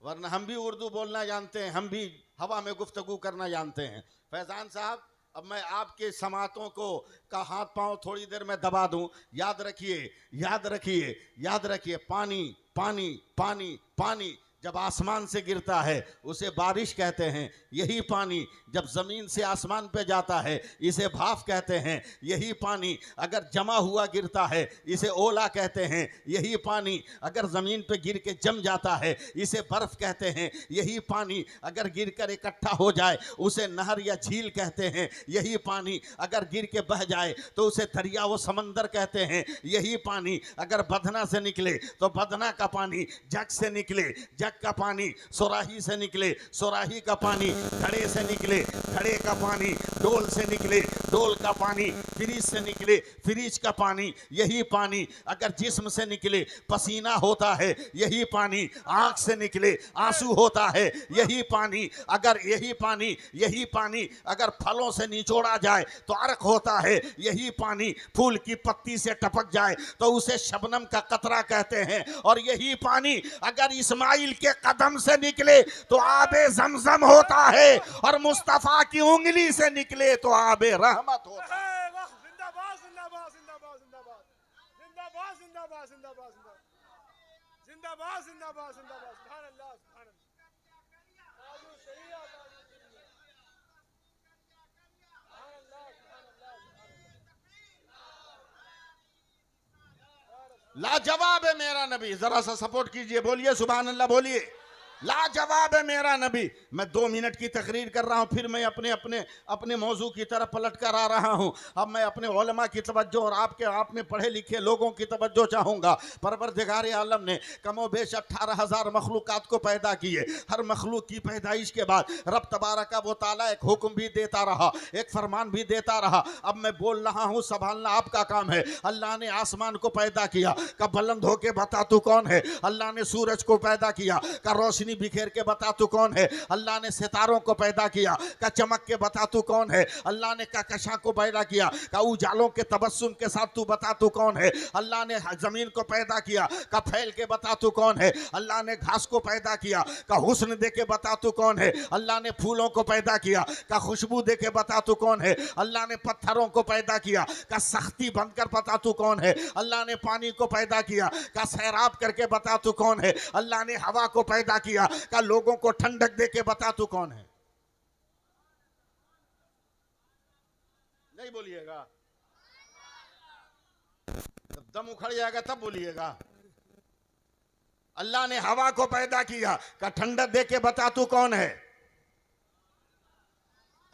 वरना हम भी उर्दू बोलना जानते हैं, हम भी हवा में गुफ्तगू करना जानते हैं। फैजान साहब अब मैं आपके समातों को का हाथ पांव थोड़ी देर में दबा दूं। याद रखिए याद रखिए याद रखिए, पानी पानी पानी पानी जब आसमान से गिरता है उसे बारिश कहते हैं। यही पानी जब ज़मीन से आसमान पे जाता है इसे भाप कहते हैं। यही पानी अगर जमा हुआ गिरता है इसे ओला कहते हैं। यही पानी अगर ज़मीन पे गिर के जम जाता है इसे बर्फ़ कहते हैं। यही पानी अगर गिर कर इकट्ठा हो जाए उसे नहर या झील कहते हैं। यही पानी अगर गिर के बह जाए तो उसे दरिया व समंदर कहते हैं। यही पानी अगर बदना से निकले तो बदना का पानी जग से निकले, जग जग का पानी सुराही से निकले, सुराही का पानी घड़े से निकले, घड़े का पानी डोल से निकले, डोल का पानी फ्रिज से निकले, फ्रिज का पानी, यही पानी अगर जिस्म से निकले पसीना होता है, यही पानी आंख से निकले आंसू होता है, यही पानी अगर यही पानी अगर फलों से निचोड़ा जाए तो अर्क होता है, यही पानी फूल की पत्ती से टपक जाए तो उसे शबनम का कतरा कहते हैं, और यही पानी अगर इस्माइल के कदम से निकले तो आबे जमजम होता है, और मुस्तफा की उंगली से निकले तो आबे रहमत होता है। जिंदाबाद जिंदाबाद जिंदाबाद जिंदाबाद जिंदाबाद जिंदाबाद जिंदाबाद जिंदाबाद जिंदाबाद जिंदाबाद सुभान अल्लाह सुभान अल्लाह आजू शरिया आजू शरिया सुभान अल्लाह सुभान अल्लाह लाजवाब है मेरा नबी, जरा सा सपोर्ट कीजिए, बोलिए सुभान अल्लाह, बोलिए लाजवाब है मेरा नबी। मैं 2 मिनट की तकरीर कर रहा हूं, फिर मैं अपने अपने अपने मौजू की तरफ पलट कर आ रहा हूं। अब मैं अपने उलमा की तवज्जो और आपने पढ़े लिखे लोगों की तवज्जो चाहूंगा। परवरदिगार आलम ने कमोबेश 18,000 मखलूकात को पैदा किए। हर मखलूक की पैदाइश के बाद रब तबारक व तआला एक हुक्म भी देता रहा, एक फरमान भी देता रहा। अब मैं बोल रहा हूं, संभालना आपका काम है। अल्लाह ने आसमान को पैदा किया, का बुलंद होके बता तू कौन है। अल्लाह ने सूरज को पैदा किया, का रोशनी बिखेर के बता तू कौन है। अल्लाह ने सितारों को पैदा किया, का चमक के बता तू कौन है। अल्लाह ने कहकशां को पैदा किया, का उजालों के तबस्सुम के साथ तू बता तू कौन है। अल्लाह ने जमीन को पैदा किया, का फैल के बता तू कौन है। अल्लाह ने घास को पैदा किया, का हुस्न दे के बता तू कौन है। अल्लाह ने फूलों को पैदा किया, का खुशबू दे के बता तू कौन है। अल्लाह ने पत्थरों को पैदा किया, का सख्ती बनकर बता तू कौन है। अल्लाह ने पानी को पैदा किया, का सैराब करके बता तू कौन है। अल्लाह ने हवा को पैदा किया, का लोगों को ठंडक दे के बता तू कौन है। नहीं बोलिएगा, जब दम उखड़ जाएगा तब बोलिएगा। अल्लाह ने हवा को पैदा किया, का ठंडक दे के बता तू कौन है।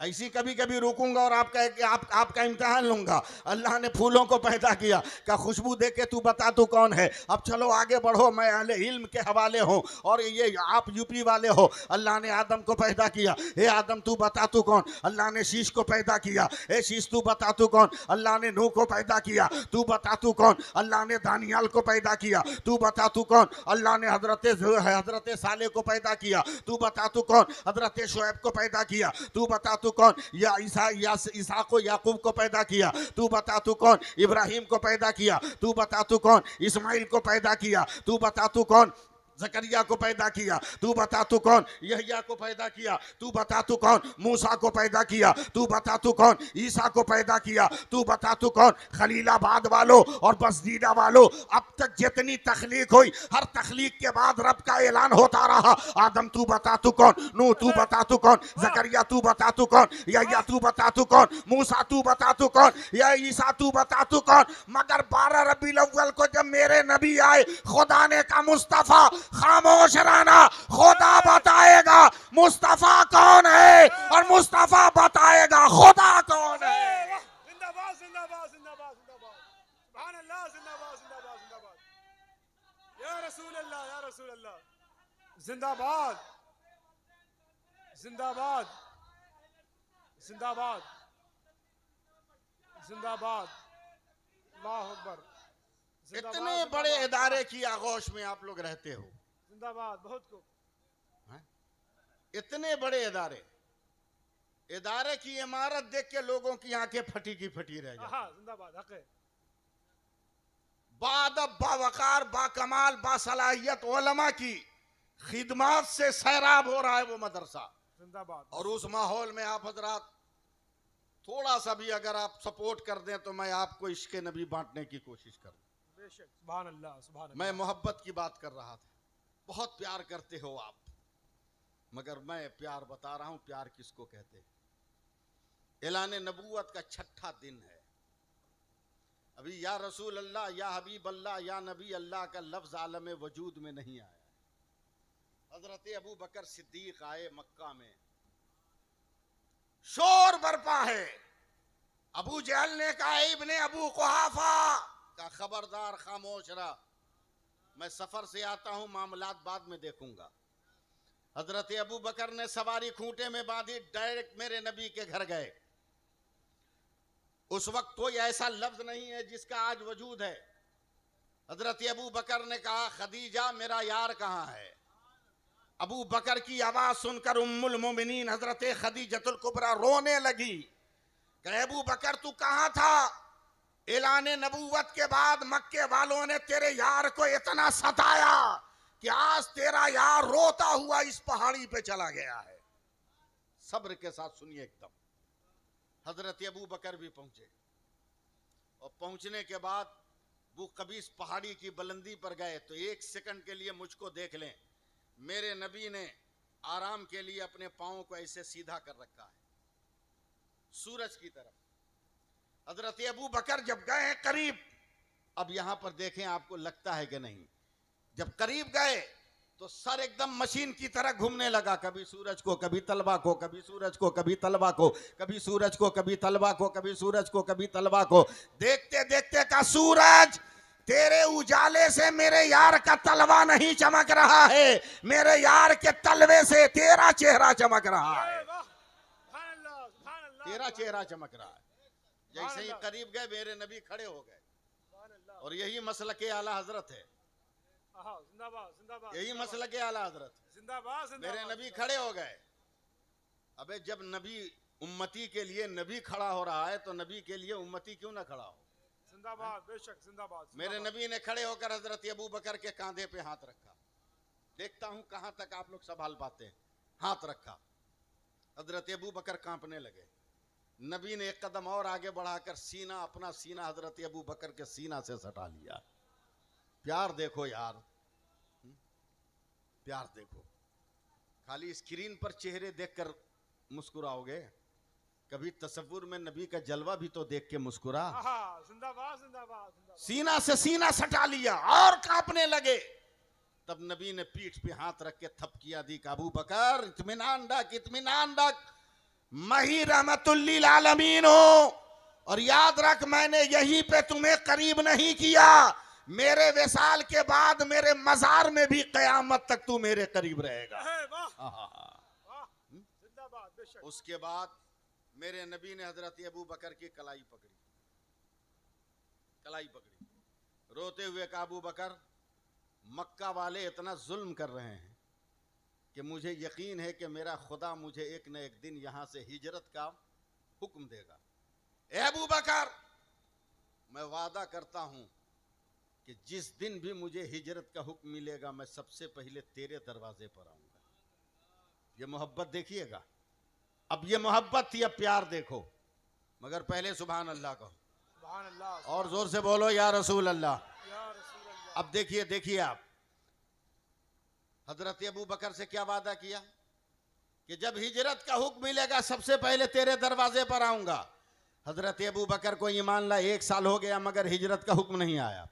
ऐसी कभी कभी रुकूंगा और आपका इम्तिहान लूंगा। अल्लाह ने फूलों को पैदा किया, का खुशबू दे के तू बता तू कौन है। अब चलो आगे बढ़ो, मैं अहले इल्म के हवाले हूँ और ये आप यूपी वाले हो। अल्लाह ने आदम को पैदा किया, हे आदम तू बता तू कौन। अल्लाह ने शीश को पैदा किया, हे शीश तू बता तू कौन। अल्लाह ने नूह को पैदा किया, तू बता तू कौन। अल्लाह ने दानियाल को पैदा किया, तू बता तू कौन। अल्लाह ने हजरत साले को पैदा किया, तू बता तू कौन। हजरत शुएब को पैदा किया, तू बता तू कौन। या ईसा को याकूब को पैदा किया, तू बता तू कौन। इब्राहिम को पैदा किया, तू बता तू कौन। इस्माइल को पैदा किया, तू बता तू कौन। जकरिया को पैदा किया, तू बता तू कौन। यहया को पैदा किया, तू बता तू कौन। मूसा को पैदा किया, तू बता तू कौन। ईसा को पैदा किया, तू बता तू कौन। खलीलाबाद वालों और बसदीदा वालों, अब तक जितनी तखलीक हुई, हर तखलीक के बाद रब का ऐलान होता रहा, आदम तू बता तू कौन, नूह तू बता तू कौन, जकरिया तू बता तू कौन, यहया तू बता तू कौन, मूसा तू बता तू कौन, या ईसा तू बता तू कौन। मगर 12 रबीउल अव्वल को जब मेरे नबी आए, खुदा ने कहा मुस्तफा खामोश रहना, खुदा बताएगा मुस्तफा कौन है और मुस्तफा बताएगा खुदा कौन है। जिंदाबाद जिंदाबाद जिंदाबाद जिंदाबाद सुभान अल्लाह जिंदाबाद जिंदाबाद जिंदाबाद या रसूल अल्लाह या रसूल अल्लाह जिंदाबाद जिंदाबाद जिंदाबाद जिंदाबाद अल्लाह अकबर। इतने बड़े इदारे की आगोश में आप लोग रहते हो, जिंदाबाद बहुत को इतने बड़े इदारे की इमारत देख के लोगों की आंखें फटी की फटी रह जाती। हाँ जिंदाबाद हक है। बाअदब बावकार बाकमाल बासलाहियत उलमा की खिदमत से सैराब हो रहा है वो मदरसा, जिंदाबाद। और उस माहौल में आप हजरात थोड़ा सा भी अगर आप सपोर्ट कर दें तो मैं आपको इश्क नबी बांटने की कोशिश करूं। बेशक सुभान अल्लाह सुभान अल्लाह। मैं मोहब्बत की बात कर रहा था, बहुत प्यार करते हो आप, मगर मैं प्यार बता रहा हूं प्यार किसको कहते हैं। ऐलान नबूवत का 6ठा दिन है। अभी या रसूल अल्लाह या हबीब अल्लाह या नबी अल्लाह का लफ्ज आलम वजूद में नहीं आया। हजरत अबू बकर सिद्दीक आए, मक्का में शोर बरपा है। अबू जहल ने कहा इब्ने अबू कुहाफा का खबरदार खामोश रहा, मैं सफर से आता हूं, मामलात बाद में देखूंगा। हजरत अबू बकर ने सवारी खूंटे में बांधी, डायरेक्ट मेरे नबी के घर गए। उस वक्त कोई ऐसा लफ्ज नहीं है जिसका आज वजूद है। हजरत अबू बकर ने कहा, खदीजा मेरा यार कहाँ है? अबू बकर की आवाज सुनकर उम्मुल मोमिनीन हजरत खदीजतुल कुबरा रोने लगी। कहे, अबू बकर तू कहाँ था? ऐलान नबूवत के बाद मक्के वालों ने तेरे यार को इतना सताया कि आज तेरा यार रोता हुआ इस पहाड़ी पे चला गया है। सब्र के साथ सुनिए एकदम। हजरत अबू बकर भी पहुंचे और पहुंचने के बाद वो कबीस पहाड़ी की बुलंदी पर गए तो एक सेकंड के लिए मुझको देख लें। मेरे नबी ने आराम के लिए अपने पांव को ऐसे सीधा कर रखा है सूरज की तरफ। हजरत अबू बकर जब गए करीब, अब यहां पर देखें आपको लगता है कि नहीं, जब करीब गए तो सर एकदम मशीन की तरह घूमने लगा, कभी सूरज को, कभी तलबा को, कभी सूरज को, कभी तलबा को, कभी सूरज को, कभी तलबा को, कभी सूरज को, कभी तलबा को। देखते देखते का सूरज तेरे उजाले से मेरे यार का तलवा नहीं चमक रहा है, मेरे यार के तलवे से तेरा चेहरा चमक रहा है, तेरा चेहरा चमक रहा है। जैसे ही करीब गए मेरे नबी खड़े हो गए, और यही मसलक आला हजरत है, यही मसलक आला हजरत है। मेरे नबी खड़े हो गए। अबे जब नबी उम्मती के लिए नबी खड़ा हो रहा है तो नबी के लिए उम्मती क्यों ना खड़ा हो? जिंदाबाद, बेशक जिंदाबाद। मेरे नबी ने खड़े होकर हजरत अबू बकर के कांधे पे हाथ रखा। देखता हूं कहां तक आप लोग संभाल पाते हैं। हाथ रखा, हजरत अबू बकर कांपने लगे। नबी ने एक कदम और आगे बढ़ाकर सीना, अपना सीना हजरत अबू बकर के सीना से सटा लिया। प्यार देखो यार, प्यार देखो। खाली स्क्रीन पर चेहरे देखकर मुस्कुराओगे, कभी तसव्वुर में नबी का जलवा भी तो देख के मुस्कुरा। जिंदाबाद जिंदाबाद। सीना से सीना सटा लिया और कांपने लगे। तब नबी ने पीठ पे हाथ रख के थपकियां दी, अबू बकर इत्मीनान रख, इत्मीनान रख, मैं ही रहमतुल लिल आलमीन हूं, और याद रख मैंने यहीं पे तुम्हें करीब नहीं किया, मेरे विसाल के बाद मेरे मजार में भी कयामत तक तू मेरे करीब रहेगा। उसके बाद मेरे नबी ने हजरत अबू बकर की कलाई पकड़ी, कलाई पकड़ी, रोते हुए कहा, अबू बकर मक्का वाले इतना जुल्म कर रहे हैं कि मुझे यकीन है कि मेरा खुदा मुझे एक न एक दिन यहां से हिजरत का हुक्म देगा। ए अबू बकर, मैं वादा करता हूं कि जिस दिन भी मुझे हिजरत का हुक्म मिलेगा मैं सबसे पहले तेरे दरवाजे पर आऊंगा। ये मोहब्बत देखिएगा। अब ये मोहब्बत या प्यार देखो, मगर पहले सुभान अल्लाह कहो, सुभान अल्लाह, और जोर से बोलो या रसूल अल्लाह। या रसूल अल्लाह। अब देखिए, देखिए आप, हजरत अबू बकर से क्या वादा किया कि जब हिजरत का हुक्म मिलेगा सबसे पहले तेरे दरवाजे पर आऊंगा। हजरत अबू बकर को ईमान ला 1 साल हो गया मगर हिजरत का हुक्म नहीं आया।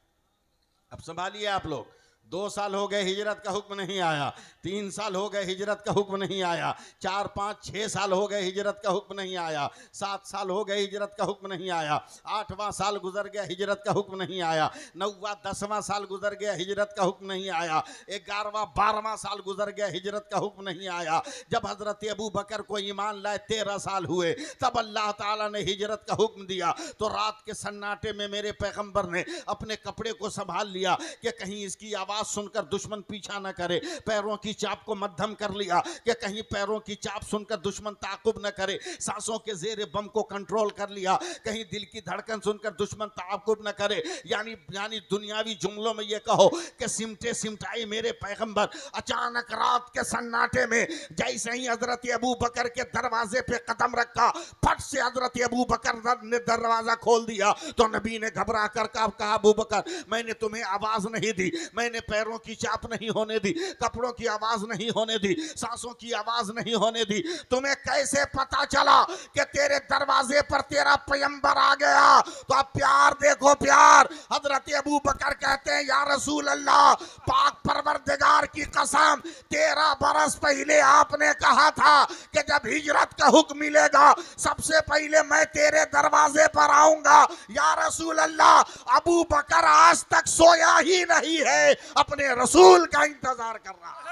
अब संभालिए आप लोग, 2 साल हो गए हिजरत का हुक्म नहीं आया, 3 साल हो गए हिजरत का हुक्म नहीं आया, 4, 5, 6 साल हो गए हिजरत का हुक्म नहीं आया, 7 साल हो गए हिजरत का हुक्म नहीं आया, 8वां साल गुजर गया हिजरत का हुक्म नहीं आया, 9वां 10वां साल गुजर गया हिजरत का हुक्म नहीं आया, 11वां 12वां साल गुजर गया हिजरत का हुक्म नहीं आया। जब हजरत अबू बकर को ईमान लाए 13 साल हुए तब अल्लाह ताला ने हिजरत का हुक्म दिया। तो रात के सन्नाटे में मेरे पैगंबर ने अपने कपड़े को संभाल लिया कि कहीं इसकी आवाज सुनकर दुश्मन पीछा न करे, पैरों की चाप को मध्यम कर लिया कि कहीं पैरों की चाप सुनकर दुश्मन ताकुब न करे, सांसों के जेरे बम को कंट्रोल कर लिया कहीं दिल की धड़कन सुनकर दुश्मन ताकुब न करे। यानी दुनियावी जुमलों में ये कहो कि सिमटे सिमटाई मेरे पैगंबर अचानक रात के सन्नाटे में जैसे ही हजरत अबू बकर के दरवाजे पे कदम रखा, फट से हजरत अबू बकर ने दरवाजा खोल दिया। तो नबी ने घबरा कर कहा, अबू बकर मैंने तुम्हें आवाज नहीं दी, मैंने पैरों की चाप नहीं होने दी, कपड़ों की आवाज नहीं होने दी, सांसों की आवाज नहीं होने दी। तुम्हें कैसे पता चला कि तेरे दरवाजे पर तेरा पैगंबर आ गया? तो अब प्यार देखो, प्यार। हजरत अबू बकर कहते हैं, या रसूल अल्लाह, पाक परवरदिगार की कसम 13 बरस पहले आपने कहा था कि जब हिजरत का हुक्म मिलेगा सबसे पहले मैं तेरे दरवाजे पर आऊंगा। या रसूल अल्लाह, अबू बकर आज तक सोया ही नहीं है, अपने रसूल का इंतजार कर रहा है।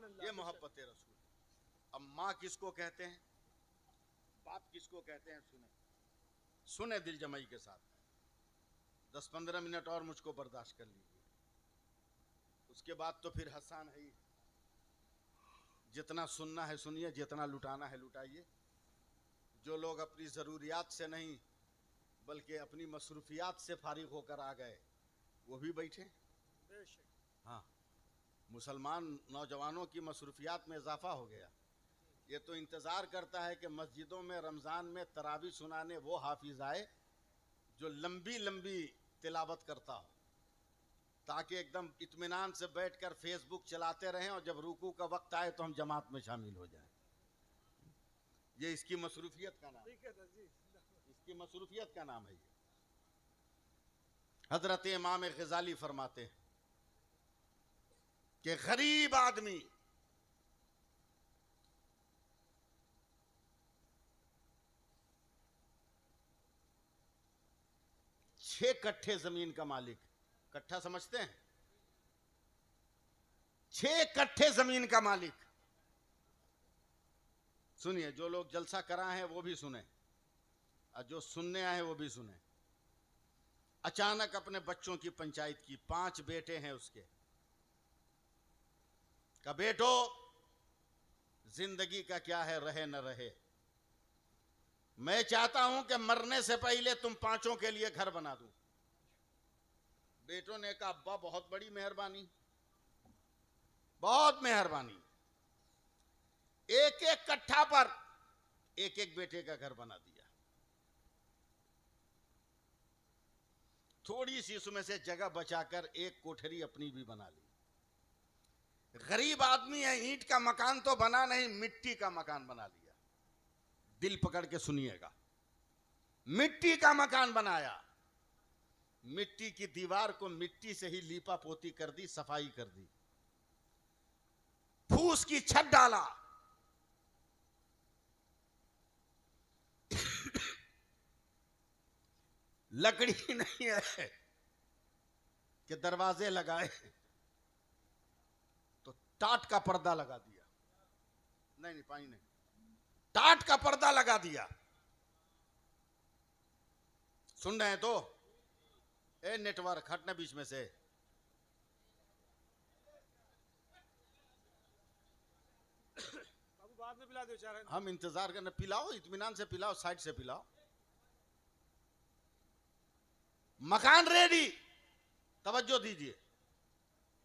ये मोहब्बत रसूल। अब माँ किसको कहते हैं, बाप किसको कहते हैं, सुने सुने दिल जमाई के साथ। 10-15 मिनट और मुझको बर्दाश्त कर लीजिए, उसके बाद तो फिर हसान है ही। जितना सुनना है सुनिए, जितना लुटाना है लुटाइए। जो लोग अपनी ज़रूरियात से नहीं बल्कि अपनी मसरूफियात से फारिग होकर आ गए वो भी बैठे। हाँ, मुसलमान नौजवानों की मसरूफियात में इजाफा हो गया। ये तो इंतज़ार करता है कि मस्जिदों में रमज़ान में तरावी सुनाने वो हाफिज आए जो लंबी लंबी तिलावत करता हो, ताकि एकदम इत्मीनान से बैठकर फेसबुक चलाते रहें और जब रुकू का वक्त आए तो हम जमात में शामिल हो जाएं। ये इसकी मसरूफियत का नाम, इसकी मसरूफियत का नाम है ये। हजरत इमाम ग़ज़ाली फरमाते हैं कि गरीब आदमी छह कट्ठे जमीन का मालिक, कट्ठा समझते हैं, 6 कट्ठे जमीन का मालिक। सुनिए, जो लोग जलसा कराए हैं वो भी सुने और जो सुनने आए वो भी सुने। अचानक अपने बच्चों की पंचायत की, 5 बेटे हैं उसके, का बेटो जिंदगी का क्या है, रहे न रहे, मैं चाहता हूं कि मरने से पहले तुम 5 के लिए घर बना दूं। बेटों ने कहा अब्बा बहुत बड़ी मेहरबानी, बहुत मेहरबानी। एक एक कट्ठा पर एक एक बेटे का घर बना दिया। थोड़ी सी उसमें से जगह बचाकर एक कोठरी अपनी भी बना ली। गरीब आदमी है, ईंट का मकान तो बना नहीं, मिट्टी का मकान बना लिया। दिल पकड़ के सुनिएगा, मिट्टी का मकान बनाया। मिट्टी की दीवार को मिट्टी से ही लीपा पोती कर दी, सफाई कर दी, फूस की छत डाला। लकड़ी नहीं है कि दरवाजे लगाए, तो टाट का पर्दा लगा दिया। नहीं पानी नहीं, टाट का पर्दा लगा दिया। सुन रहे हैं तो? ए नेटवर्क हटना बीच में से। बाबू बाद में पिला दो चार। हम इंतजार करने, पिलाओ, इत्मीनान से पिलाओ, साइड से पिलाओ। मकान रेडी, तवज्जो दीजिए।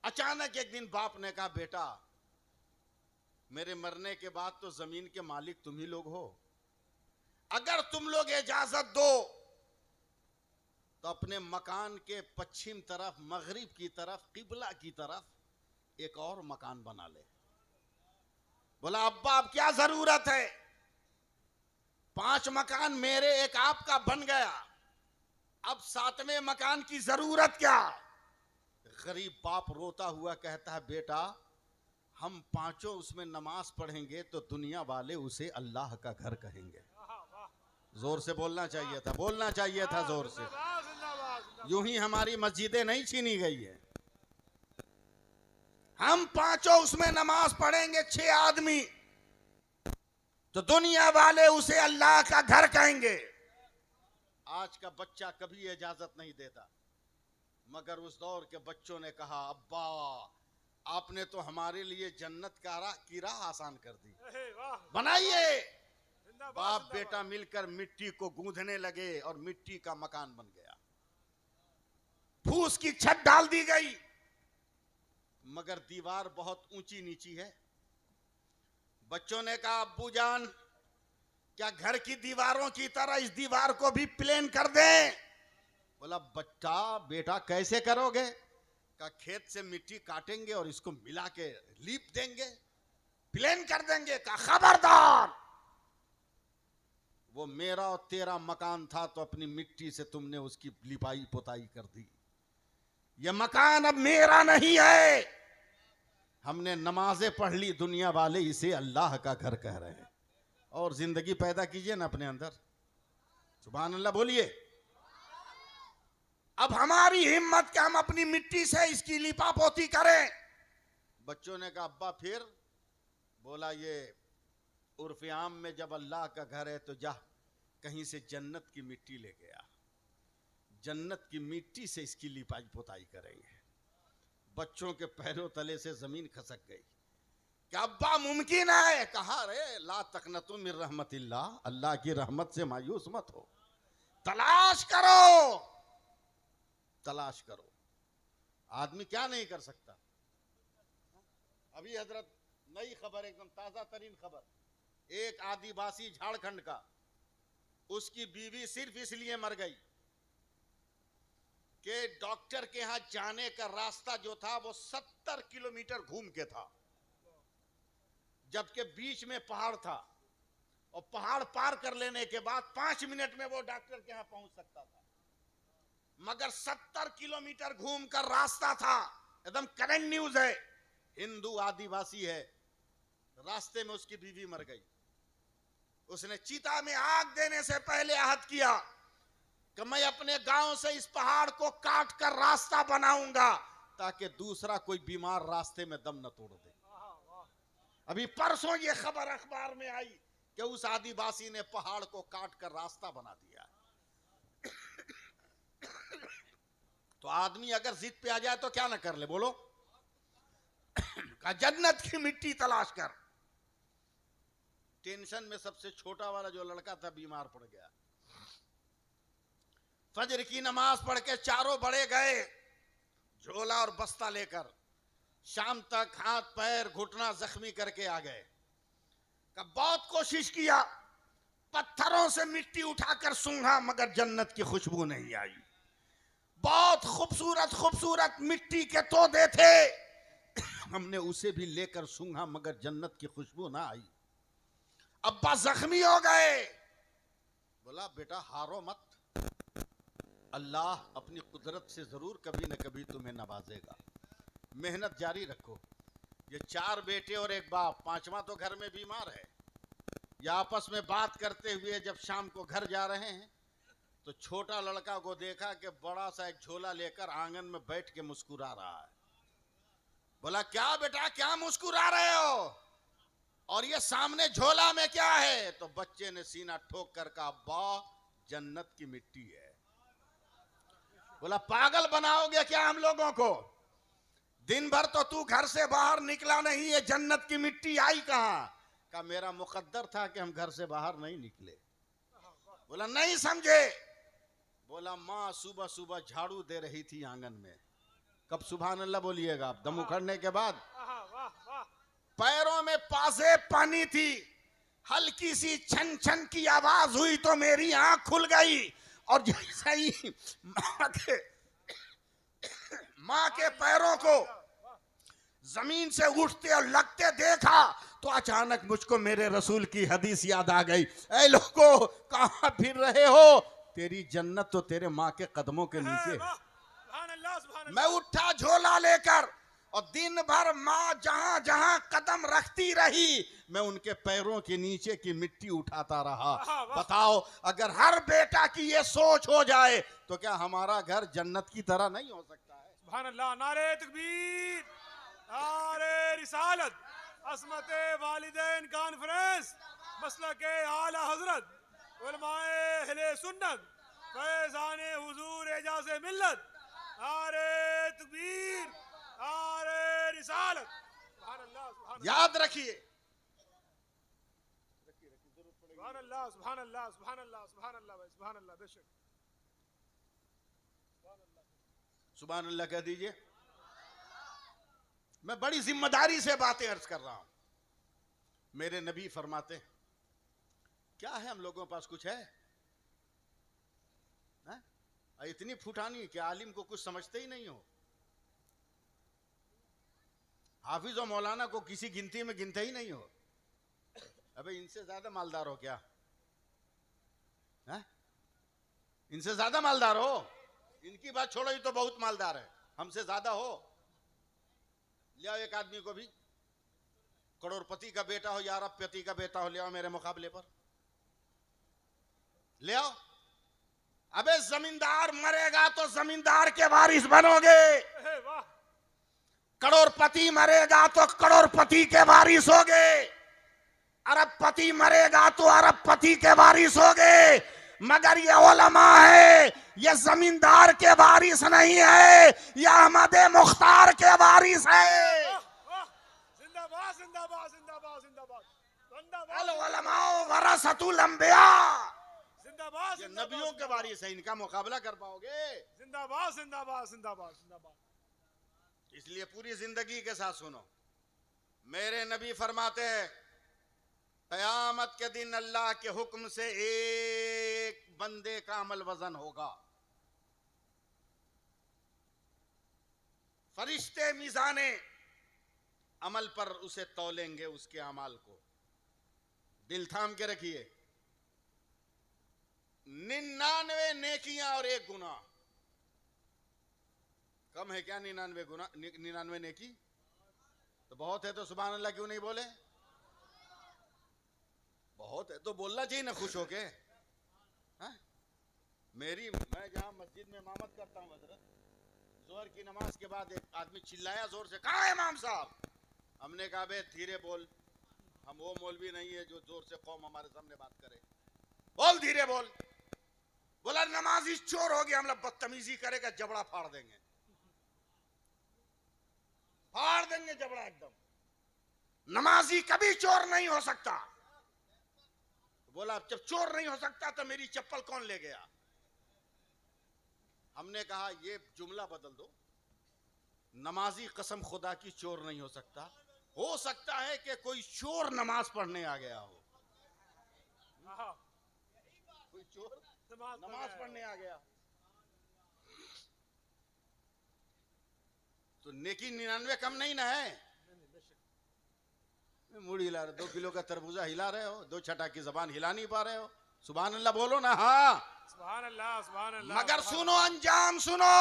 अचानक एक दिन बाप ने कहा बेटा, मेरे मरने के बाद तो जमीन के मालिक तुम ही लोग हो, अगर तुम लोग इजाजत दो तो अपने मकान के पश्चिम तरफ, मगरिब की तरफ, किबला की तरफ एक और मकान बना ले। बोला अब्बा अब क्या जरूरत है, 5 मकान मेरे एक आपका बन गया, अब 7वें मकान की जरूरत क्या। गरीब बाप रोता हुआ कहता है बेटा, हम 5 उसमें नमाज पढ़ेंगे तो दुनिया वाले उसे अल्लाह का घर कहेंगे। जोर से बोलना चाहिए था, बोलना चाहिए था जोर से। यूं ही हमारी मस्जिदें नहीं छीनी गई है। हम 5 उसमें नमाज पढ़ेंगे, 6 आदमी, तो दुनिया वाले उसे अल्लाह का घर कहेंगे। आज का बच्चा कभी इजाजत नहीं देता, मगर उस दौर के बच्चों ने कहा अब्बा आपने तो हमारे लिए जन्नत की राह आसान कर दी, बनाइए। बाप बेटा मिलकर मिट्टी को गूंथने लगे और मिट्टी का मकान बन गया। फूस की छत डाल दी गई, मगर दीवार बहुत ऊंची नीची है। बच्चों ने कहा अब्बू जान, क्या घर की दीवारों की तरह इस दीवार को भी प्लेन कर दें। बोला बच्चा बेटा कैसे करोगे। का खेत से मिट्टी काटेंगे और इसको मिला के लीप देंगे, प्लेन कर देंगे। का खबरदार, वो मेरा और तेरा मकान था तो अपनी मिट्टी से तुमने उसकी लिपाई पोताई कर दी, ये मकान अब मेरा नहीं है। हमने नमाजें पढ़ ली, दुनिया वाले इसे अल्लाह का घर कह रहे हैं। और जिंदगी पैदा कीजिए ना अपने अंदर, सुभान अल्लाह बोलिए। अब हमारी हिम्मत कि हम अपनी मिट्टी से इसकी लिपा पोती करें। बच्चों ने कहा अब्बा फिर बोला ये उर्फ आम में जब अल्लाह का घर है तो जा कहीं से जन्नत की मिट्टी लेके आ, जन्नत की मिट्टी से इसकी लिपाई पोताई करेंगे। बच्चों के पैरों तले से जमीन खसक गई। क्या अब्बा मुमकिन है? कहा रे ला तकनतु मिन रहमतिल्लाह, अल्लाह की रहमत से मायूस मत हो, तलाश करो, तलाश करो। आदमी क्या नहीं कर सकता। अभी हजरत नई खबर, एकदम ताजा तरीन खबर, एक आदिवासी झारखंड का, उसकी बीवी सिर्फ इसलिए मर गई कि डॉक्टर के यहां जाने का रास्ता जो था वो 70 किलोमीटर घूम के था, जबकि बीच में पहाड़ था, और पहाड़ पार कर लेने के बाद 5 मिनट में वो डॉक्टर के यहां पहुंच सकता था, मगर 70 किलोमीटर घूम कर रास्ता था। एकदम करंट न्यूज है, हिंदू आदिवासी है, रास्ते में उसकी बीवी मर गई। उसने चिता में आग देने से पहले अहद किया कि मैं अपने गांव से इस पहाड़ को काट कर रास्ता बनाऊंगा ताकि दूसरा कोई बीमार रास्ते में दम न तोड़ दे। अभी परसों ये खबर अखबार में आई कि उस आदिवासी ने पहाड़ को काट कर रास्ता बना दिया। तो आदमी अगर जिद पे आ जाए तो क्या ना कर ले, बोलो। का जन्नत की मिट्टी तलाश कर। टेंशन में सबसे छोटा वाला जो लड़का था बीमार पड़ गया। फजर की नमाज पढ़ के चारों बड़े गए झोला और बस्ता लेकर, शाम तक हाथ पैर घुटना जख्मी करके आ गए। कब बहुत कोशिश किया, पत्थरों से मिट्टी उठाकर सूंघा, मगर जन्नत की खुशबू नहीं आई। बहुत खूबसूरत खूबसूरत मिट्टी के तोदे थे, हमने उसे भी लेकर सूंघा, मगर जन्नत की खुशबू ना आई। अब्बा जख्मी हो गए। बोला बेटा हारो मत, अल्लाह अपनी कुदरत से जरूर कभी न कभी तुम्हें नवाजेगा, मेहनत जारी रखो। ये 4 बेटे और एक बाप, 5वां तो घर में बीमार है। ये आपस में बात करते हुए जब शाम को घर जा रहे हैं तो छोटा लड़का को देखा कि बड़ा सा एक झोला लेकर आंगन में बैठ के मुस्कुरा रहा है। बोला क्या बेटा क्या मुस्कुरा रहे हो, और ये सामने झोला में क्या है? तो बच्चे ने सीना ठोक कर कहा अब्बा जन्नत की मिट्टी है। बोला पागल बनाओगे क्या हम लोगों को? दिन भर तो तू घर से बाहर निकला नहीं, ये जन्नत की मिट्टी आई कहां? का मेरा मुकद्दर था कि हम घर से बाहर नहीं निकले। बोला नहीं समझे। बोला माँ सुबह सुबह झाड़ू दे रही थी आंगन में। कब सुभान अल्लाह बोलिएगा आप? दम उखड़ने के बाद। पैरों में पासे पानी थी, हल्की सी छन छन की आवाज हुई तो मेरी आंख खुल गई, और जैसे ही माँ के पैरों को जमीन से उठते और लगते देखा तो अचानक मुझको मेरे रसूल की हदीस याद आ गई। ऐ लोगों कहां फिर रहे हो? तेरी जन्नत तो तेरे माँ के कदमों के नीचे। मैं उठा झोला लेकर, और दिन भर माँ जहां जहां कदम रखती रही मैं उनके पैरों के नीचे की मिट्टी उठाता रहा। बताओ अगर हर बेटा की ये सोच हो जाए तो क्या हमारा घर जन्नत की तरह नहीं हो सकता है? सुभान अल्लाह, नारे तकबीर, नारे रिसालत, असमते वालिदैन कॉन्फ्रेंस, मसलके आला हजरत, उलमाए अहले सुन्नत, फैज़ाने हुजूर एजाज़े मिल्लत, नारे तकबीर, नारे रिसालत। सुभान अल्लाह, सुभान अल्लाह, याद रखिए। सुभान अल्लाह, सुभान अल्लाह, सुभान अल्लाह, सुभान अल्लाह, भाई सुभान अल्लाह, बेशक सुभान अल्लाह कह दीजिए। मैं बड़ी जिम्मेदारी से बातें अर्ज कर रहा हूं। मेरे नबी फरमाते हैं क्या है हम लोगों के पास कुछ है? इतनी फुटानी कि आलिम को कुछ समझते ही नहीं हो। हाफिज और मौलाना को किसी गिनती में गिनते ही नहीं हो। अबे इनसे ज्यादा मालदार हो क्या? इनसे ज्यादा मालदार हो? इनकी बात छोड़ो, ये तो बहुत मालदार है, हमसे ज्यादा हो। ले आओ एक आदमी को भी, करोड़पति का बेटा हो या अरबपति का बेटा हो, ले आओ मेरे मुकाबले पर, ले आओ। अबे जमींदार मरेगा तो जमींदार के वारिस बनोगे, करोड़पति मरेगा तो करोड़पति के वारिस होगे। अरबपति मरेगा तो अरबपति के वारिस होगे, मगर ये उलमा है, ये जमींदार के वारिस नहीं है, ये अहमद मुख्तार के वारिस है। जिंदाबाद जिंदाबाद जिंदाबाद जिंदाबाद अल उलमाओ वरसतुल अंबिया, जिंदाबाद ये नबियों के वारिस है, इनका मुकाबला कर पाओगे? जिंदाबाद जिंदाबाद जिंदाबाद जिंदाबाद। इसलिए पूरी जिंदगी के साथ सुनो, मेरे नबी फरमाते हैं क़यामत के दिन अल्लाह के हुक्म से एक बंदे का अमल वजन होगा, फरिश्ते मीज़ाने अमल पर उसे तौलेंगे, उसके अमाल को। दिल थाम के रखिए, 99 नेकियां और 1 गुनाह। कम है क्या 99 गुनाह, 99 नेकी? तो बहुत है तो सुभान अल्लाह क्यों नहीं बोले? बहुत है तो बोलना चाहिए ना खुश होके। मैं जहां मस्जिद में इमामत करता हूं हजरत, जोहर की नमाज के बाद एक आदमी चिल्लाया जोर से, कहाँ है इमाम साहब? हमने कहा बे धीरे बोल, हम वो मौलवी नहीं है जो जोर से कौम हमारे सामने बात करे, बोल धीरे बोल। बोला नमाजी चोर हो गया, हम लोग बदतमीजी करेगा जबड़ा फाड़ देंगे, फाड़ देंगे जबड़ा एकदम। नमाजी कभी चोर नहीं हो सकता। बोला जब चोर नहीं हो सकता तो मेरी चप्पल कौन ले गया? हमने कहा ये जुमला बदल दो, नमाजी कसम खुदा की चोर नहीं हो सकता है कि कोई चोर नमाज पढ़ने आ गया हो, कोई चोर नमाज पढ़ने आ गया। तो नेकी 99 कम नहीं ना है। मुड़ी हिला रहे, 2 किलो का तरबूजा हिला रहे हो, 2 छटा की जबान हिला नहीं पा रहे हो, सुभान अल्लाह बोलो ना। हाँ सुभान अल्लाह सुभान अल्लाह। मगर सुनो अंजाम सुनो,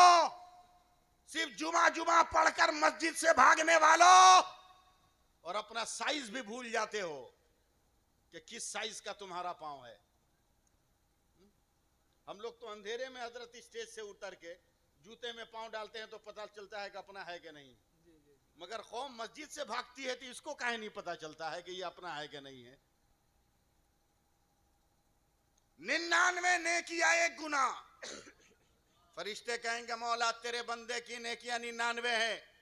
सिर्फ जुमा जुमा पढ़कर मस्जिद से भागने वालों, और अपना साइज भी भूल जाते हो कि किस साइज का तुम्हारा पांव है। हम लोग तो अंधेरे में हजरत स्टेज से उतर के जूते में पांव डालते हैं तो पता चलता है कि अपना है कि नहीं, मगर कौम मस्जिद से भागती है तो इसको काहे नहीं पता चलता है कि ये अपना है कि नहीं है। 99 नेकियां 1 गुनाह। फरिश्ते कहेंगे मौला तेरे बंदे की नेकियां 99 है।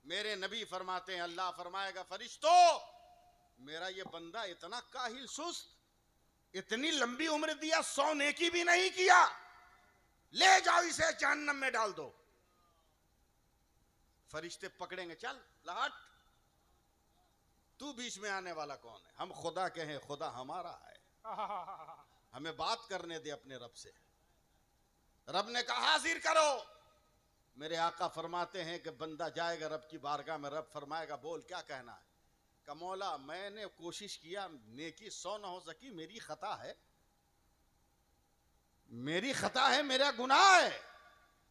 मेरे नबी फरमाते हैं, अल्लाह फरमाएगा फरिश्तों मेरा ये बंदा इतना काहिल सुस्त, इतनी लंबी उम्र दिया, 100 नेकी भी नहीं किया, ले जाओ इसे जहन्नम में डाल दो। फरिश्ते पकड़ेंगे, चल लहट, तू बीच में आने वाला कौन है? हम खुदा के हैं, खुदा हमारा है, हमें बात करने दे अपने रब से। रब ने कहा हाजिर करो। मेरे आका फरमाते हैं कि बंदा जाएगा रब की बारगाह में, रब फरमाएगा बोल क्या कहना है? का मौला मैंने कोशिश किया, नेकी 100 न हो सकी, मेरी खता है, मेरी खता है, मेरा गुनाह है,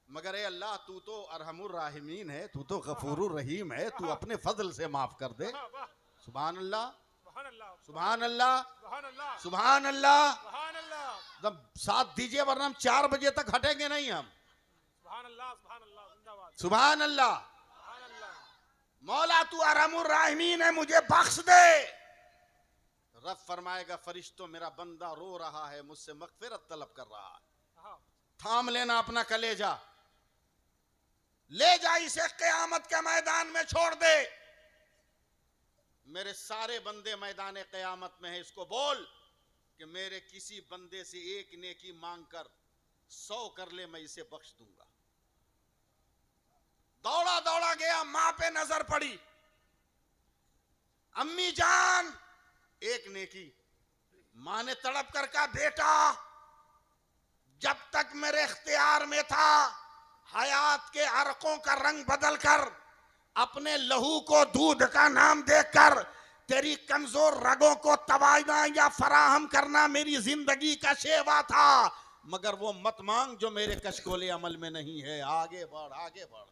मगर ए अल्लाह तू तो अरहमुर राहिमीन है, तू तो गफूरुर रहीम है, तू अपने फजल से माफ कर दे। सुभान अल्लाह सुभान अल्लाह सुभान अल्लाह। तब साथ दीजिए वरना हम 4 बजे तक हटेंगे नहीं हम। सुभान अल्लाह। मौला तू अरहमुर राहिमीन है, मुझे बख्श दे। रब फरमाएगा फरिश्तों मेरा बंदा रो रहा है, मुझसे मगफिरत तलब कर रहा है, थाम लेना अपना कलेजा, ले जा इसे क़यामत के मैदान में छोड़ दे। मेरे सारे बंदे मैदान क़यामत में है, इसको बोल कि मेरे किसी बंदे से 1 नेकी मांग कर 100 कर ले, मैं इसे बख्श दूंगा। दौड़ा दौड़ा गया, मां पे नजर पड़ी, अम्मी जान 1 नेकी। मां ने तड़प कर कहा बेटा जब तक मेरे इख्तियार में था, हयात के अरकों का रंग बदल कर, अपने लहू को दूध का नाम देकर तेरी कमजोर रगों को तवाना या फराहम करना मेरी जिंदगी का शेवा था, मगर वो मत मांग जो मेरे कशकोले अमल में नहीं है। आगे बढ़ आगे बढ़।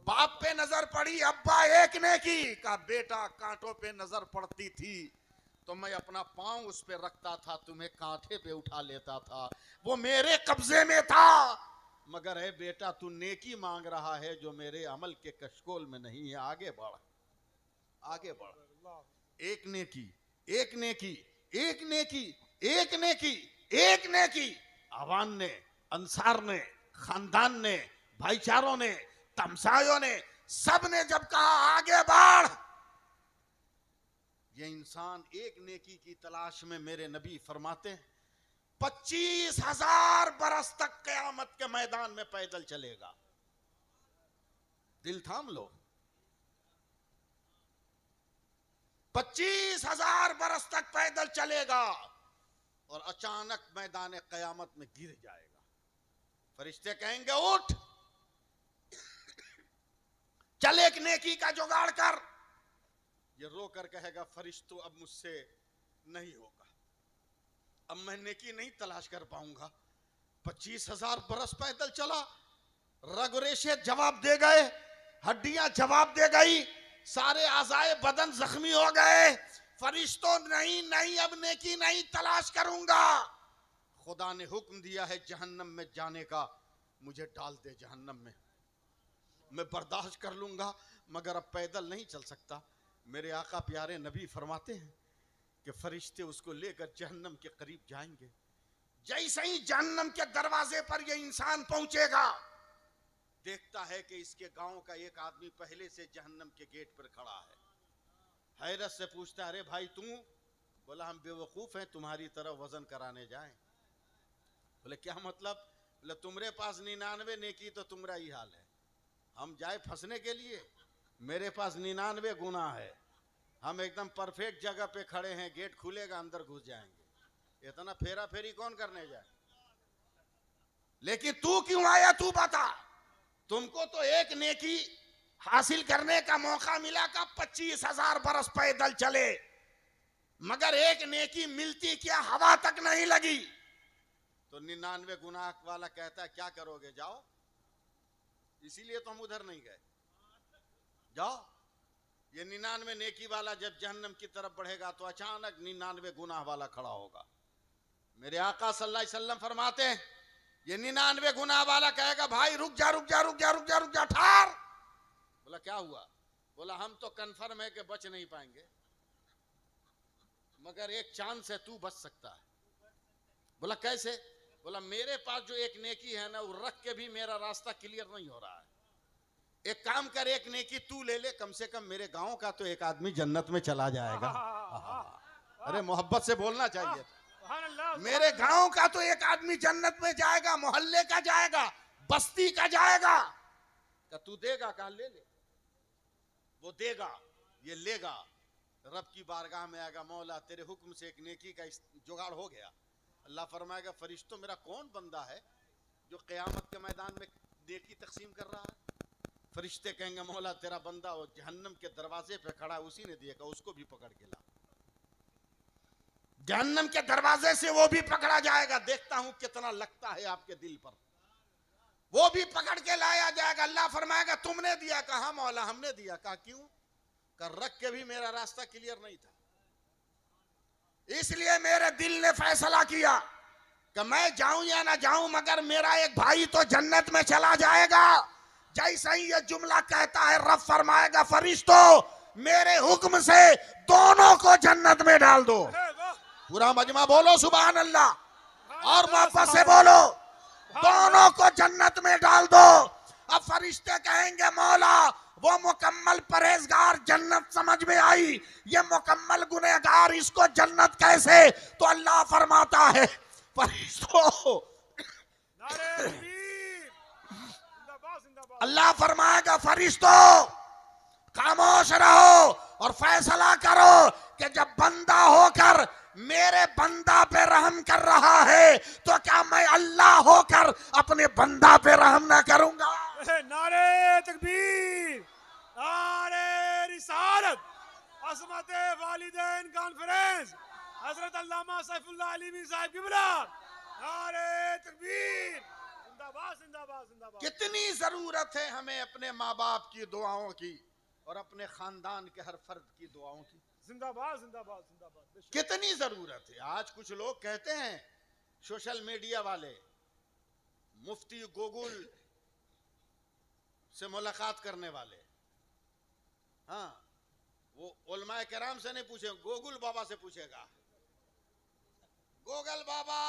बाप पे नजर पड़ी, अब्बा 1 नेकी। का बेटा कांटों पे नजर पड़ती थी तो मैं अपना पांव उस पे रखता था, तुम्हें कांटे पे उठा लेता था, वो मेरे कब्जे में था, मगर है बेटा तू नेकी मांग रहा है जो मेरे अमल के कशकोल में नहीं है। आगे बढ़ आगे बढ़। 1 नेकी एक नेकी, एक नेकी, एक नेकी, एक नेकी। आवान ने, अंसार ने, खानदान ने, भाईचारों ने, तमसायों ने, सब ने जब कहा आगे बढ़, ये इंसान एक नेकी की तलाश में, मेरे नबी फरमाते हैं 25,000 बरस तक कयामत के मैदान में पैदल चलेगा। दिल थाम लो, 25,000 बरस तक पैदल चलेगा और अचानक मैदान कयामत में गिर जाएगा। फरिश्ते कहेंगे उठ, चल एक नेकी का जुगाड़ कर। ये रो कर कहेगा फरिश्तों अब मुझसे नहीं होगा, अब मैं नेकी नहीं तलाश कर पाऊंगा। 25,000 बरस पैदल चला, रग रेशे जवाब दे गए, हड्डियां जवाब दे गई, सारे आज़ाए बदन जख्मी हो गए। फरिश्तों नहीं नहीं, अब नेकी नहीं तलाश करूंगा। खुदा ने हुक्म दिया है जहन्नम में जाने का, मुझे डाल दे जहन्नम में, मैं बर्दाश्त कर लूंगा मगर अब पैदल नहीं चल सकता। मेरे आका प्यारे नबी फरमाते हैं कि फरिश्ते उसको लेकर जहन्नम के करीब जाएंगे। जैसे ही जहन्नम के दरवाजे पर यह इंसान पहुंचेगा, देखता है कि इसके गांव का एक आदमी पहले से जहन्नम के गेट पर खड़ा है। हैरत से पूछता है अरे भाई तू? बोला हम बेवकूफ हैं, तुम्हारी तरफ वजन कराने जाएं। बोले क्या मतलब? बोले तुम्हारे पास 99 नेकी तो तुम्हारा ही हाल है, हम जाए फंसने के लिए? मेरे पास 99 गुनाह है, हम एकदम परफेक्ट जगह पे खड़े हैं, गेट खुलेगा अंदर घुस जाएंगे, इतना फेरा फेरी कौन करने जाए? लेकिन तू क्यों आया, तू बता। तुमको तो एक नेकी हासिल करने का मौका मिला का 25,000 बरस पैदल चले, मगर एक नेकी मिलती क्या हवा तक नहीं लगी। तो 99 गुनाह वाला कहता है क्या करोगे, जाओ। इसीलिए तो हम उधर नहीं गए, जाओ। ये 99 नेकी वाला जब जहन्नम की तरफ बढ़ेगा तो अचानक 99 गुनाह वाला खड़ा होगा। मेरे आका सल्लल्लाहु अलैहि वसल्लम फरमाते हैं ये 99 गुनाह वाला कहेगा भाई रुक जा रुक जा रुक जा रुक जा रुक जा, ठार। बोला क्या हुआ? बोला हम तो कन्फर्म है कि बच नहीं पाएंगे, मगर एक चांस है तू बच सकता है। बोला कैसे? बोला मेरे पास जो एक नेकी है ना, वो रख के भी मेरा रास्ता क्लियर नहीं हो रहा है। एक काम कर, एक नेकी तू ले ले, कम से कम मेरे गांव का तो एक आदमी जन्नत में चला जाएगा। अरे मोहब्बत से बोलना चाहिए। मेरे गांव का तो एक आदमी जन्नत में जाएगा, मोहल्ले का जाएगा, बस्ती का जाएगा। का तू देगा? कहा ले ले। वो देगा, ये लेगा, रब की बारगाह में आएगा, मौला तेरे हुक्म से एक नेकी का जुगाड़ हो गया। अल्लाह फरमाएगा फरिश्तों मेरा कौन बंदा है जो क़यामत के मैदान में नेकी तकसीम कर रहा है? फरिश्ते कहेंगे मौला तेरा बंदा वो जहन्नम के दरवाजे पे खड़ा है, उसी ने दिया, उसको भी पकड़ के ला। जहन्नम के दरवाजे से वो भी पकड़ा जाएगा, देखता हूं कितना लगता है आपके दिल पर, वो भी पकड़ के लाया जाएगा। अल्लाह फरमाएगा तुमने दिया? कहा मौला हमने दिया। कहा क्यों? कर रख के भी मेरा रास्ता क्लियर नहीं था, इसलिए मेरे दिल ने फैसला किया कि मैं जाऊं या ना जाऊं, मगर मेरा एक भाई तो जन्नत में चला जाएगा। जैसे ही ये जुमला कहता है, रब फरमाएगा फरिश्तों मेरे हुक्म से दोनों को जन्नत में डाल दो। पूरा मजमा बोलो सुभान अल्लाह, और वापस से बोलो दोनों को जन्नत में डाल दो। अब फरिश्ते कहेंगे मौला वो मुकम्मल परहेजगार जन्नत समझ में आई, ये मुकम्मल गुनहगार इसको जन्नत कैसे? तो अल्लाह फरमाता है फरिश्तों, अल्लाह फरमाएगा फरिश्तों खामोश रहो और फैसला करो कि जब बंदा होकर मेरे बंदा पे रहम कर रहा है तो क्या मैं अल्लाह होकर अपने बंदा पे रहम ना करूंगा? नारे तकबीर, नारे रिसालत, असमत वालिदैन कॉन्फ्रेंस, हजरत अल्लामा सैफुल्लाह अलीमी साहब किबला, नारे तकबीर, जिंदाबाद जिंदाबाद जिंदाबाद। कितनी जरूरत है हमें अपने माँ बाप की दुआओं की और अपने खानदान के हर फर्द की दुआओं की। जिंदाबाद जिंदाबाद जिंदाबाद। कितनी जरूरत है। आज कुछ लोग कहते हैं सोशल मीडिया वाले, मुफ्ती गोगुल से मुलाकात करने वाले, हाँ वो उलमाए किराम से नहीं पूछे, गोकुल बाबा से पूछेगा। गोगल बाबा,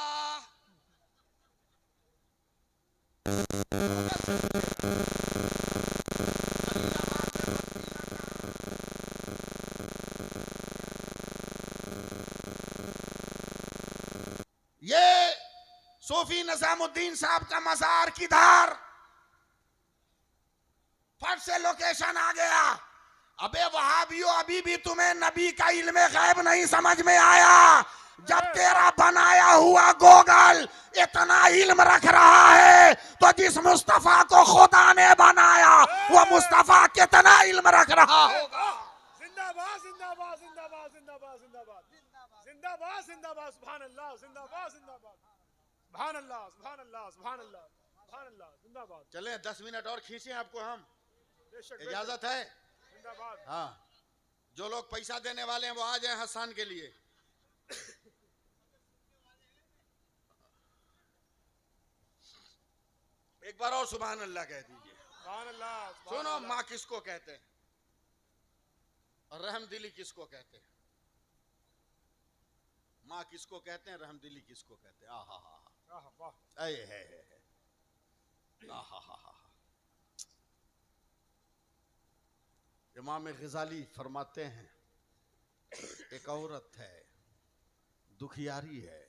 ये सूफी निजामुद्दीन साहब का मजार किधर? फट से लोकेशन आ गया। अबे वहाबियो, अभी भी तुम्हें नबी का इल्मे गैब नहीं समझ में आया? जब तेरा बनाया हुआ गूगल इतना इल्म रख रहा है तो जिस मुस्तफा को खुदा ने बनाया वो मुस्तफा कितना इल्म रख रहा होगा। जिंदाबाद जिंदाबाद जिंदाबाद जिंदाबाद जिंदाबाद जिंदाबाद जिंदाबाद, सुभान अल्लाह, जिंदाबाद जिंदाबाद, सुभान अल्लाह सुभान अल्लाह सुभान अल्लाह सुभान अल्लाह, जिंदाबाद। चले 10 मिनट और खींचे आपको हम, बेशक इजाजत है? जिंदाबाद। हाँ, जो लोग पैसा देने वाले हैं वो आ जाए हसन के लिए। एक बार और सुभान अल्लाह कह दीजिए। सुभान अल्लाह, सुभान सुनो, अल्लाह। माँ किसको कहते हैं और रहमदिली किसको कहते हैं? माँ किसको कहते हैं, रहमदिली किसको कहते हैं? आहा हा हा, आह, वाह। अये है आहा हा हा। इमाम ग़ज़ाली फरमाते हैं, एक औरत है, दुखियारी है,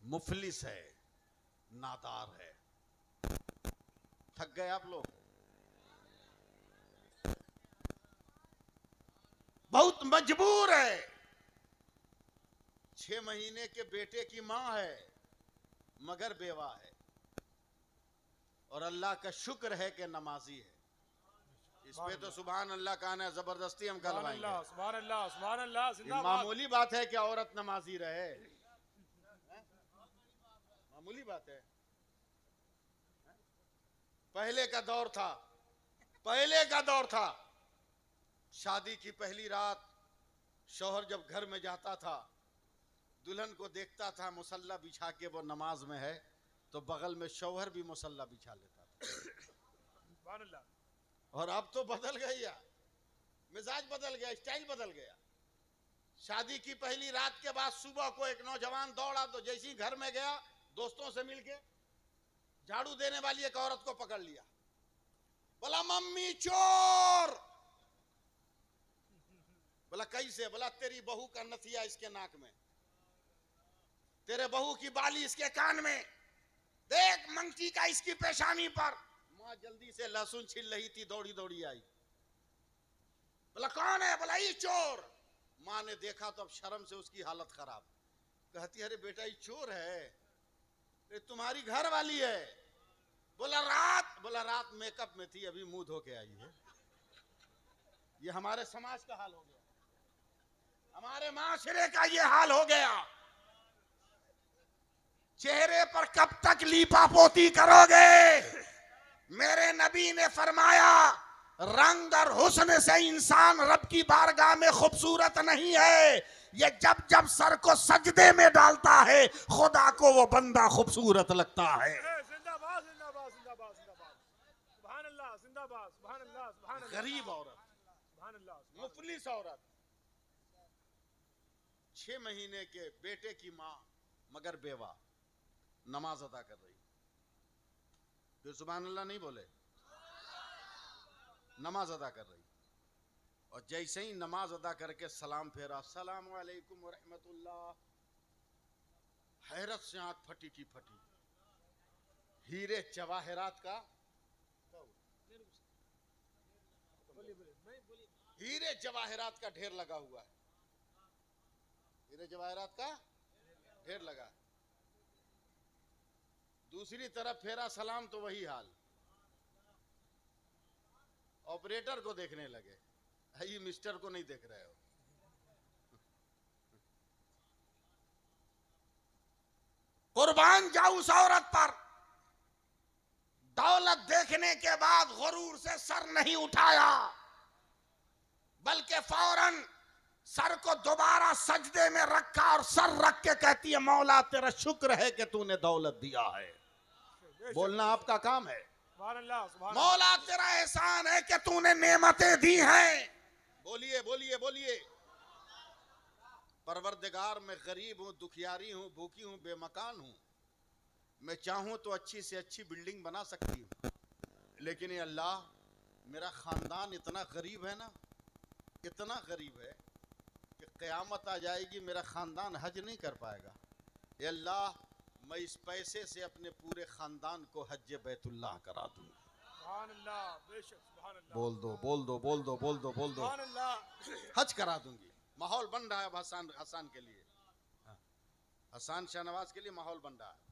मुफलिस है, नादार है। थक गए आप लोग? बहुत मजबूर है, 6 महीने के बेटे की मां है, मगर बेवा है, और अल्लाह का शुक्र है कि नमाजी है। इस पे तो सुभान अल्लाह कहना है, जबरदस्ती हम सुभान करवाएंगे। अल्लाह, सुभान अल्लाह, सुभान अल्लाह, ये जिंदाबाद। मामूली बात है कि औरत नमाजी रहे? मामूली बात है। पहले का दौर था, पहले का दौर था, शादी की पहली रात शौहर जब घर में जाता था, दुल्हन को देखता था मुसल्ला बिछा के वो नमाज में है, तो बगल में शौहर भी मुसल्ला बिछा लेता था। सुभान अल्लाह। और अब तो बदल गया, मिजाज बदल गया, स्टाइल बदल गया। शादी की पहली रात के बाद सुबह को एक नौजवान दौड़ा तो जैसे ही घर में गया, दोस्तों से मिलके झाड़ू देने वाली एक औरत को पकड़ लिया, बोला मम्मी चोर। बोला कैसे? बोला तेरी बहू का नथिया इसके नाक में, तेरे बहू की बाली इसके कान में, देख मंगटी का इसकी पेशानी पर। मां जल्दी से लहसुन छिल रही थी, दौड़ी दौड़ी आई। बोला कौन है? बोला ये चोर। मां ने देखा तो अब शर्म से उसकी हालत खराब। कहती अरे बेटा ये चोर है, ये तुम्हारी घर वाली है। बोला रात? बोला रात मेकअप में थी, अभी मुंह धो के आई है। ये हमारे समाज का हाल हो गया, हमारे माशरे का ये हाल हो गया। चेहरे पर कब तक लीपा पोती करोगे? मेरे नबी ने फरमाया रंग और हुस्न से इंसान रब की बारगाह में खूबसूरत नहीं है, ये जब जब सर को सजदे में डालता है खुदा को वो बंदा खूबसूरत लगता है। जिंदाबाद जिंदाबाद जिंदाबाद जिंदाबाद, सुभान अल्लाह, जिंदाबाद, सुभान अल्लाह, सुभान अल्लाह। गरीब औरत, सुभान अल्लाह, मुफलिस औरत, 6 महीने के बेटे की मां मगर बेवा, नमाज अदा कर रही। फिर सुभान अल्लाह नहीं बोले, नमाज अदा कर रही। और जैसे ही नमाज अदा करके सलाम फेरा, अस्सलाम वालेकुम व रहमतुल्लाह, हैरत से आंख फटी की फटी। हीरे जवाहरात का, हीरे जवाहरात का ढेर लगा हुआ है, हीरे जवाहरात का ढेर लगा। दूसरी तरफ फेरा सलाम तो वही हाल। ऑपरेटर को देखने लगे, ये मिस्टर को नहीं देख रहे हो। कुर्बान जाऊं उस औरत पर, दौलत देखने के बाद गुरूर से सर नहीं उठाया, बल्कि फौरन सर को दोबारा सजदे में रखा और सर रख के कहती है मौला तेरा शुक्र है कि तूने दौलत दिया है। बोलना आपका काम है। सुभान अल्लाह, सुभान मौला तेरा एहसान है कि तूने नेमतें दी हैं। बोलिए बोलिए बोलिए। परवरदिगार मैं गरीब हूँ, दुखियारी हूँ, भूखी हूँ, बेमकान हूँ। मैं चाहूँ तो अच्छी से अच्छी बिल्डिंग बना सकती हूँ, लेकिन ये अल्लाह मेरा ख़ानदान इतना गरीब है ना, इतना गरीब है कि क़यामत आ जाएगी मेरा ख़ानदान हज नहीं कर पाएगा। ये अल्लाह मैं इस पैसे से अपने पूरे ख़ानदान को हज बैतुल्लाह करा दूँगा। सुभान अल्लाह, बेशक सुभान अल्लाह। बोल दो बोल दो बोल दो बोल दो बोल दो। सुभान अल्लाह। हज करा दूंगी। माहौल बन रहा है अब हसन के लिए, हसन शाहनवाज के लिए माहौल बन रहा है।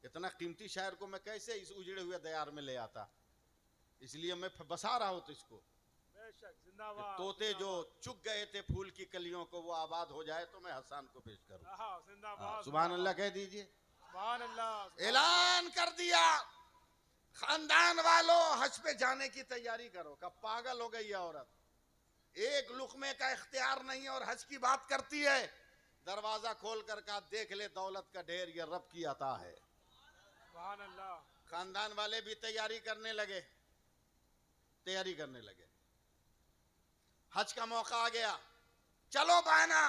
इतना कीमती शायर को मैं कैसे इस उजड़े हुए दयार में ले आता, इसलिए मैं बसा रहा हूँ तो इसको। बेशक जिंदाबाद। तोते जो चुग गए थे फूल की कलियों को, वो आबाद हो जाए तो मैं हसन को पेश करूँ। जिंदाबाद। सुभान अल्लाह कह दीजिए। सुभान अल्लाह। ऐलान कर दिया, खानदान वालों हज पे जाने की तैयारी करो। कब पागल हो गई है औरत, एक लुकमे का इख्तियार नहीं और हज की बात करती है। दरवाजा खोल कर का देख ले दौलत का ढेर, ये रब की अता है। सुभान अल्लाह। खानदान वाले भी तैयारी करने लगे, तैयारी करने लगे। हज का मौका आ गया, चलो बहना।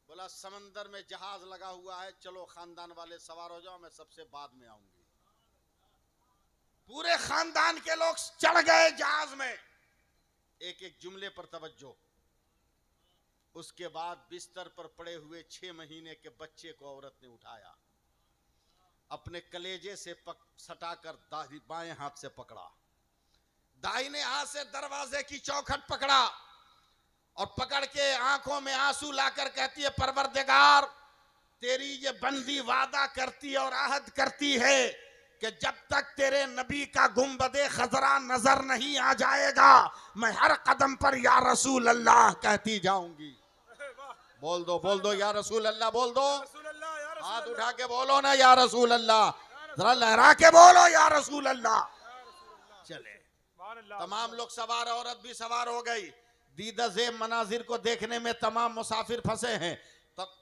बोला समंदर में जहाज लगा हुआ है, चलो खानदान वाले सवार हो जाओ, मैं सबसे बाद में आऊंगी। पूरे खानदान के लोग चढ़ गए जहाज में। एक एक जुमले पर तवज्जो। उसके बाद बिस्तर पर पड़े हुए 6 महीने के बच्चे को औरत ने उठाया, अपने कलेजे से सटाकर बाएं हाथ से पकड़ा, दाहिने हाथ से दरवाजे की चौखट पकड़ा और पकड़ के आंखों में आंसू लाकर कहती है, परवरदिगार तेरी ये बंदी वादा करती और आहद करती है कि जब तक तेरे नबी का गुंबदे खजरा नजर नहीं आ जाएगा, मैं हर कदम पर या रसूल अल्लाह कहती जाऊंगी। बोल दो या रसूल अल्लाह, बोल दो। हाथ उठा के बोलो ना या रसूल अल्लाह, जरा लहरा के बोलो या रसूल अल्लाह। चले तमाम लोग सवार, औरत भी सवार हो गई। दीदा-ज़ेब मनाजिर को देखने में तमाम मुसाफिर फंसे हैं। तब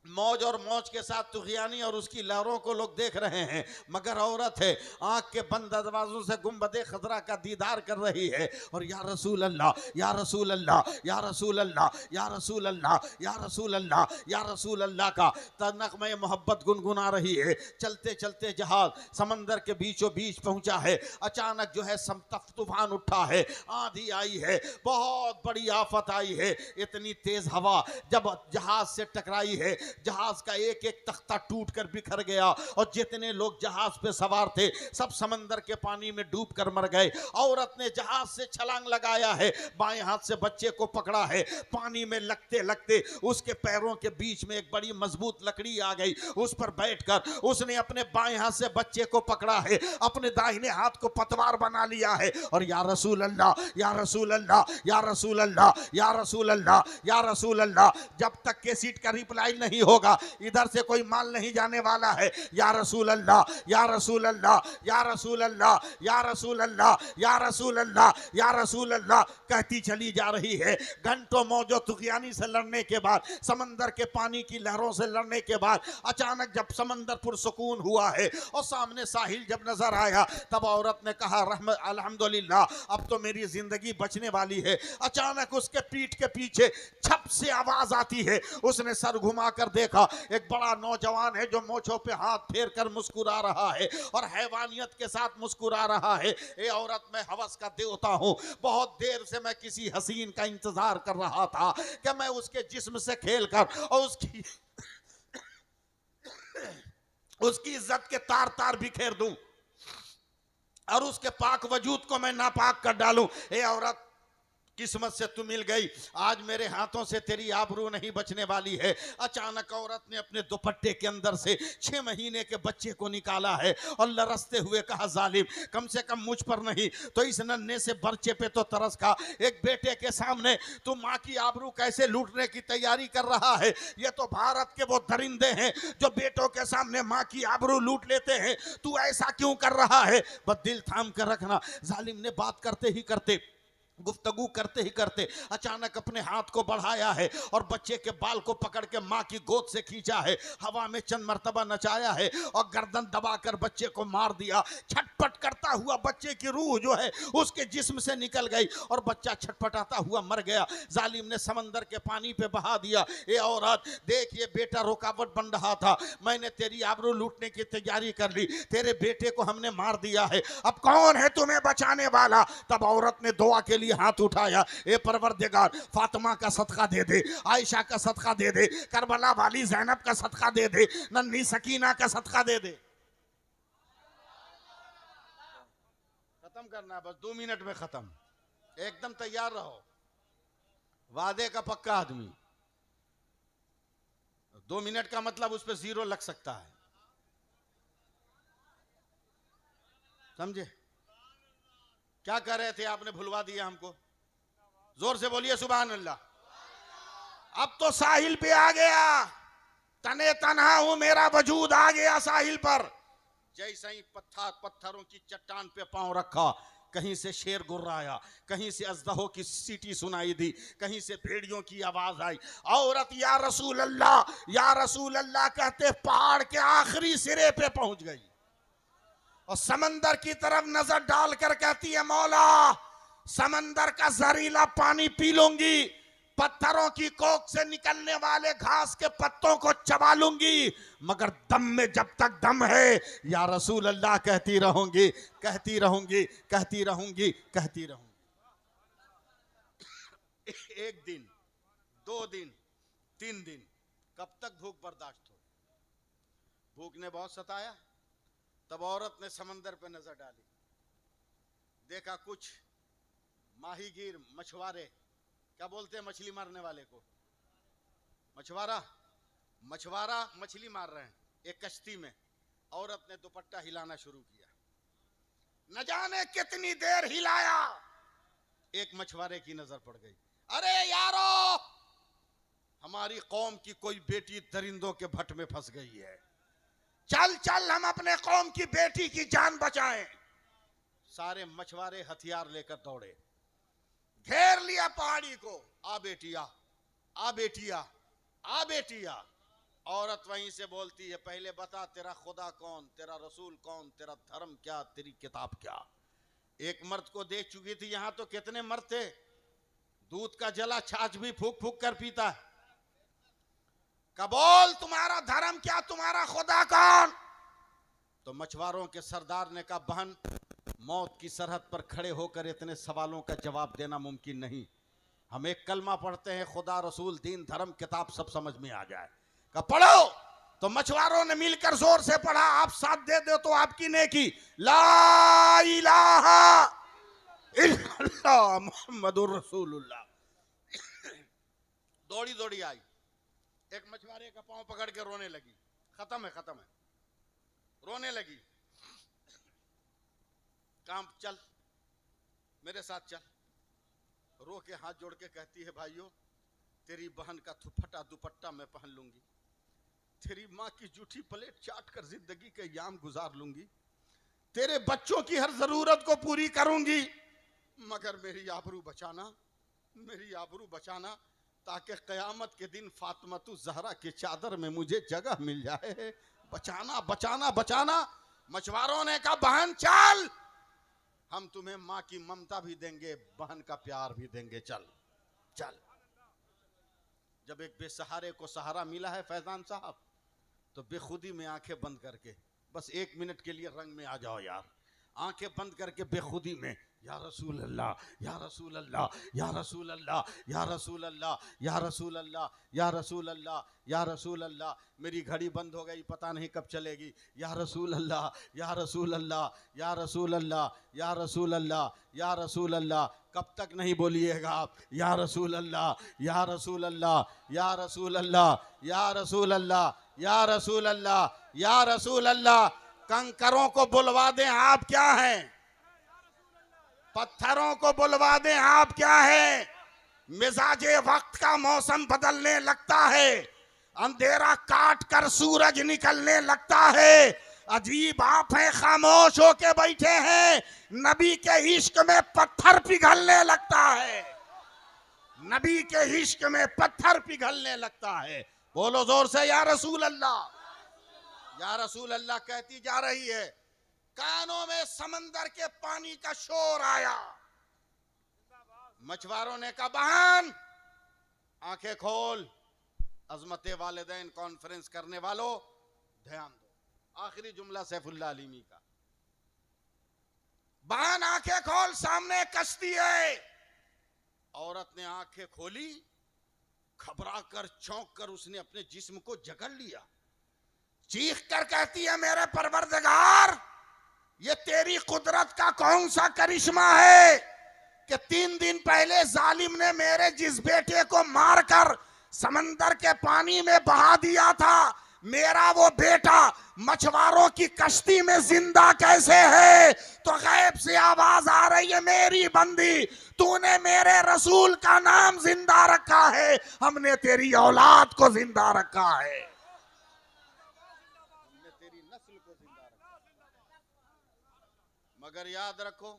मौज और मौज के साथ तुग़यानी और उसकी लहरों को लोग देख रहे हैं, मगर औरत है आंख के बंद दरवाजों से गुंबदे खजरा का दीदार कर रही है और या रसूल अल्लाह, या रसूल अल्लाह, या रसूल अल्लाह, या रसूल अल्लाह, या रसूल अल्लाह, या रसूल अल्लाह का तनक़्मे मोहब्बत गुनगुना रही है। चलते चलते जहाज समंदर के बीचों बीच पहुंचा है। अचानक जो है तूफान उठा है, आंधी आई है, बहुत बड़ी आफत आई है। इतनी तेज हवा जब जहाज से टकराई है, जहाज का एक एक तख्ता टूटकर बिखर गया और जितने लोग जहाज पे सवार थे सब समंदर के पानी में डूबकर मर गए। औरत ने जहाज से छलांग लगाया है, बाएं हाथ से बच्चे को पकड़ा है। पानी में लगते लगते उसके पैरों के बीच में एक बड़ी मजबूत लकड़ी आ गई, उस पर बैठकर उसने अपने बाएं हाथ से बच्चे को पकड़ा है, अपने दाहिने हाथ को पतवार बना लिया है और या रसूल अल्लाह, या रसूल अल्लाह, या रसूल अल्लाह, या रसूल अल्लाह, या रसूल अल्लाह। जब तक के सीट का रिप्लाई नहीं होगा, इधर से कोई माल नहीं जाने वाला है। या रसूल अल्लाह, या रसूल अल्लाह, या रसूल अल्लाह, या रसूल अल्लाह, या रसूल अल्लाह, या रसूल अल्लाह कहती चली जा रही है। घंटों मौजो तुग़यानी से लड़ने के बाद, समंदर के पानी की लहरों से लड़ने के बाद अचानक जब समंदर पुरसुकून हुआ है और सामने साहिल जब नजर आया, तब औरत ने कहा रहमत अल्हम्दुलिल्लाह, अब तो मेरी जिंदगी बचने वाली है। अचानक उसके पीठ के पीछे छप से आवाज आती है। उसने सर घुमा कर देखा, एक बड़ा नौजवान है जो मोछों पे हाथ फेर कर मुस्कुरा रहा है और हैवानियत के साथ मुस्कुरा रहा है। ए औरत, मैं हवस का देवता हूँ, बहुत देर से मैं किसी हसीन का इंतजार कर रहा था कि मैं उसके जिस्म से खेलकर और उसकी इज्जत के तार तार बिखेर दूं और उसके पाक वजूद को मैं नापाक कर डालूं। ए औरत, किस्मत से तू मिल गई, आज मेरे हाथों से तेरी आबरू नहीं बचने वाली है। अचानक औरत ने अपने दुपट्टे के अंदर से 6 महीने के बच्चे को निकाला है और लरसते हुए कहा, जालिम, कम से कम मुझ पर नहीं तो इस नन्हे से बच्चे पे तो तरस खा। एक बेटे के सामने तू माँ की आबरू कैसे लूटने की तैयारी कर रहा है? ये तो भारत के वो दरिंदे हैं जो बेटों के सामने माँ की आबरू लूट लेते हैं, तू ऐसा क्यों कर रहा है? बस दिल थाम कर रखना। जालिम ने बात करते ही करते गुफ्तगू करते ही करते अचानक अपने हाथ को बढ़ाया है और बच्चे के बाल को पकड़ के माँ की गोद से खींचा है, हवा में चंद मर्तबा नचाया है और गर्दन दबाकर बच्चे को मार दिया। छटपट करता हुआ बच्चे की रूह जो है उसके जिस्म से निकल गई और बच्चा छटपटाता हुआ मर गया। जालिम ने समंदर के पानी पे बहा दिया। ए औरत देख, ये बेटा रुकावट बन रहा था, मैंने तेरी आबरू लूटने की तैयारी कर ली, तेरे बेटे को हमने मार दिया है, अब कौन है तुम्हें बचाने वाला? तब औरत ने दुआ के लिए हाथ उठाया, ए परवरदिगार, फातिमा का सदका दे दे, आयशा का सदका दे दे, करबला वाली ज़ैनब का सदका दे दे, नन्ही सकीना का सदका दे दे। खत्म करना है बस, 2 मिनट में खत्म, एकदम तैयार रहो, वादे का पक्का आदमी। 2 मिनट का मतलब उस पर 0 लग सकता है, समझे? क्या कर रहे थे आपने, भुलवा दिया हमको? जोर से बोलिए सुभान अल्लाह। अब तो साहिल पे आ गया, तने तन्हा हूं, मेरा वजूद आ गया साहिल पर। जैसे ही पत्थरों की चट्टान पे पांव रखा, कहीं से शेर गुर्राया, कहीं से अजदहों की सीटी सुनाई दी, कहीं से भेड़ियों की आवाज आई। औरत या रसूल अल्लाह कहते पहाड़ के आखिरी सिरे पे पहुंच गई और समंदर की तरफ नजर डालकर कहती है, मौला समंदर का जहरीला पानी पी लूंगी, पत्थरों की कोख से निकलने वाले घास के पत्तों को चबा लूंगी, मगर दम में जब तक दम है या रसूल अल्लाह कहती रहूंगी, कहती रहूंगी, कहती रहूंगी, कहती रहूंगी। 1 दिन, 2 दिन, 3 दिन, कब तक भूख बर्दाश्त हो? भूख ने बहुत सताया। तब औरत ने समंदर पे नजर डाली, देखा कुछ माहीगीर, मछुआरे, क्या बोलते हैं मछली मारने वाले को? मछुआरा मछली मार रहे हैं एक कश्ती में। औरत ने दुपट्टा हिलाना शुरू किया, न जाने कितनी देर हिलाया, एक मछुआरे की नजर पड़ गई। अरे यारो, हमारी कौम की कोई बेटी दरिंदों के भट्ट में फंस गई है, चल चल हम अपने कौम की बेटी की जान बचाएं। सारे मछुआरे हथियार लेकर दौड़े, घेर लिया पहाड़ी को। आ बेटिया, आ बेटिया, आ बेटिया। औरत वहीं से बोलती है, पहले बता तेरा खुदा कौन, तेरा रसूल कौन, तेरा धर्म क्या, तेरी किताब क्या? एक मर्द को देख चुकी थी, यहां तो कितने मर्द थे, दूध का जला छाछ भी फूक फूक कर पीता है। कबोल, तुम्हारा धर्म क्या, तुम्हारा खुदा कौन? तो मछुआरों के सरदार ने कहा, बहन मौत की सरहद पर खड़े होकर इतने सवालों का जवाब देना मुमकिन नहीं, हम एक कलमा पढ़ते हैं, खुदा रसूल दीन धर्म किताब सब समझ में आ जाए। कहा पढ़ो। तो मछुआरों ने मिलकर जोर से पढ़ा, आप साथ दे दो तो आपकी नेकी, ला इलाहा इल्लल्लाह मुहम्मदुर रसूलुल्लाह। दौड़ी दौड़ी आई, एक मछुआरे का पांव पकड़ के रोने लगी, खत्म है, खत्म है, रोने लगी। काम, चल मेरे साथ चल। रो के हाथ जोड़ के कहती है, भाइयों तेरी बहन का फटा दुपट्टा मैं पहन लूंगी, तेरी माँ की जूठी प्लेट चाट कर जिंदगी के याम गुजार लूंगी, तेरे बच्चों की हर जरूरत को पूरी करूंगी, मगर मेरी आबरू बचाना, मेरी आबरू बचाना, ताकि कयामत के दिन फातिमा ज़हरा के चादर में मुझे जगह मिल जाए। बचाना बचाना बचाना। मछुआरों ने कहा, बहन चल, हम तुम्हें माँ की ममता भी देंगे, बहन का प्यार भी देंगे, चल चल। जब एक बेसहारे को सहारा मिला है फैजान साहब, तो बेखुदी में आंखें बंद करके बस 1 मिनट के लिए रंग में आ जाओ यार, आंखें बंद करके बेखुदी में, या रसूल अल्लाह, या रसूल अल्लाह, या रसूल अल्लाह, या रसूल अल्लाह, या रसूल अल्लाह, या रसूल अल्लाह, या रसूल अल्लाह। मेरी घड़ी बंद हो गई, पता नहीं कब चलेगी। या रसूल अल्लाह, या रसूल अल्लाह, या रसूल अल्लाह, या रसूल अल्लाह, या रसूल अल्लाह। कब तक नहीं बोलिएगा आप? या रसूल अल्लाह, या रसूल अल्लाह, या रसूल अल्लाह, या रसूल अल्लाह, या रसूल अल्लाह, या रसूल अल्लाह। कंकरों को बुलवा दें, आप क्या हैं? पत्थरों को बुलवा दें, आप क्या है? मिजाजे वक्त का मौसम बदलने लगता है, अंधेरा काट कर सूरज निकलने लगता है, अजीब आप हैं, खामोश होके बैठे हैं। नबी के इश्क में पत्थर पिघलने लगता है, नबी के इश्क में पत्थर पिघलने लगता है। बोलो जोर से या रसूल अल्लाह। या रसूल अल्लाह कहती जा रही है, कानों में समंदर के पानी का शोर आया। मछुआरों ने कहा, बहन आंखें खोल। अजमत वालिदैन कॉन्फ्रेंस करने वालों ध्यान दो, आखिरी जुमला सैफुल्लाह अलीमी का। बहन आंखें खोल, सामने कश्ती है। औरत ने आंखें खोली, घबरा कर चौंक कर उसने अपने जिस्म को जकड़ लिया। चीख कर कहती है, मेरे परवरदिगार, ये तेरी कुदरत का कौन सा करिश्मा है कि 3 दिन पहले जालिम ने मेरे जिस बेटे को मारकर समंदर के पानी में बहा दिया था, मेरा वो बेटा मछुआरों की कश्ती में जिंदा कैसे है? तो गैब से आवाज आ रही है, मेरी बंदी, तूने मेरे रसूल का नाम जिंदा रखा है, हमने तेरी औलाद को जिंदा रखा है, हमने तेरी नस्ल को जिंदा रखा। मगर याद रखो,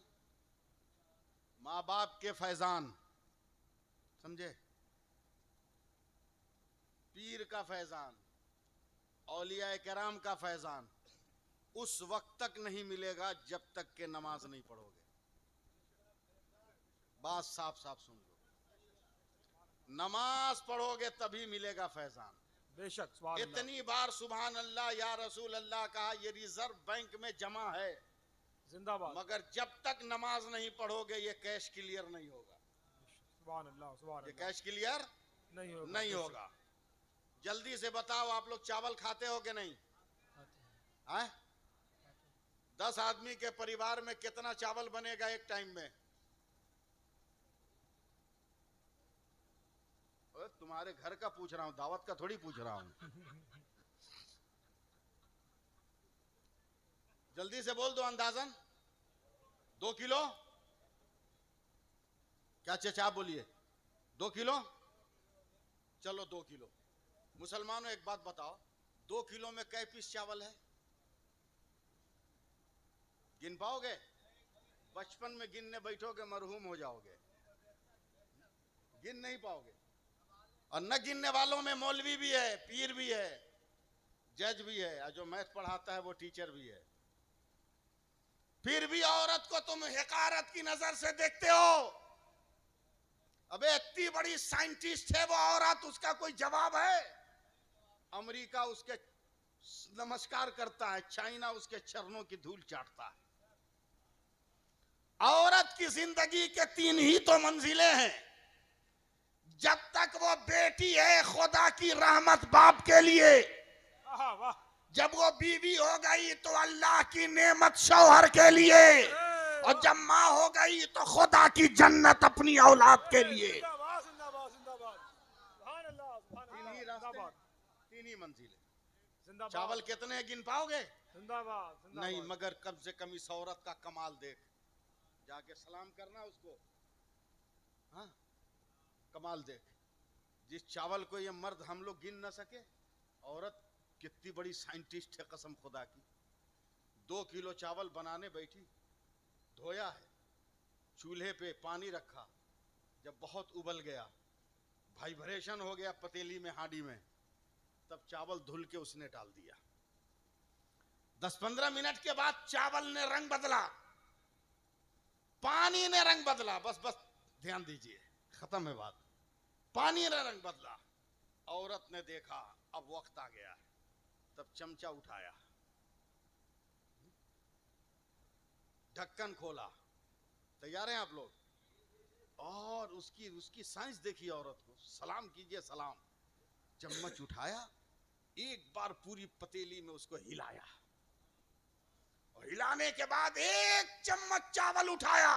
माँ बाप के फैजान, समझे, पीर का फैजान, औलिया कराम का फैजान उस वक्त तक नहीं मिलेगा जब तक के नमाज नहीं पढ़ोगे। बात साफ साफ सुन लो, नमाज पढ़ोगे तभी मिलेगा फैजान। बेशक, सुभान अल्लाह। इतनी बार सुभान अल्लाह या रसूल अल्लाह कहा, ये रिजर्व बैंक में जमा है, जिंदाबाद। मगर जब तक नमाज नहीं पढ़ोगे ये कैश क्लियर नहीं होगा। सुभान अल्लाह, सुभान ये अल्लाह। कैश क्लियर नहीं होगा। जल्दी से बताओ, आप लोग चावल खाते हो कि नहीं? हैं? 10 आदमी के परिवार में कितना चावल बनेगा एक टाइम में? तुम्हारे घर का पूछ रहा हूं, दावत का थोड़ी पूछ रहा हूं। जल्दी से बोल दो अंदाजन। 2 किलो? क्या चचा बोलिए, 2 किलो? चलो 2 किलो। मुसलमानों एक बात बताओ, 2 किलो में कै पीस चावल है? गिन पाओगे? बचपन में गिनने बैठोगे मरहूम हो जाओगे, गिन नहीं पाओगे। और न गिनने वालों में मौलवी भी है, पीर भी है, जज भी है, और जो मैथ पढ़ाता है वो टीचर भी है। फिर भी औरत को तुम हकारत की नजर से देखते हो। अबे इतनी बड़ी साइंटिस्ट है वो औरत, उसका कोई जवाब है? अमेरिका उसके नमस्कार करता है, चाइना उसके चरणों की धूल चाटता है। औरत की जिंदगी के 3 ही तो मंजिलें हैं। जब तक वो बेटी है खुदा की रहमत बाप के लिए, वाह। जब वो बीवी हो गई तो अल्लाह की नेमत शौहर के लिए, और जब माँ हो गई तो खुदा की जन्नत अपनी औलाद के लिए। जिंदाबाद, जिंदाबाद, जिंदाबाद। सुभान अल्लाह, सुभान अल्लाह। जिंदाबाद, 3 ही मंजिलें। जिंदाबाद। चावल कितने गिन पाओगे? जिंदाबाद, जिंदाबाद। नहीं, मगर कम से कम इस औरत का कमाल देख, जाके सलाम करना उसको। हाँ, कमाल देख। जिस चावल को ये मर्द हम लोग गिन न सके, औरत कितनी बड़ी साइंटिस्ट है कसम खुदा की। 2 किलो चावल बनाने बैठी, धोया है, चूल्हे पे पानी रखा, जब बहुत उबल गया, वाइब्रेशन हो गया पतीली में, हांडी में, तब चावल धुल के उसने डाल दिया। 10-15 मिनट के बाद चावल ने रंग बदला, पानी ने रंग बदला। बस ध्यान दीजिए, खत्म है बात। पानी ने रंग बदला। औरत ने देखा अब वक्त आ गया, तब चमचा उठाया, ढक्कन खोला। तैयार हैं आप लोग? और उसकी साइंस देखिए औरत को। सलाम कीजिए, सलाम। चम्मच उठाया, एक बार पूरी पतीली में उसको हिलाया, और हिलाने के बाद 1 चम्मच चावल उठाया,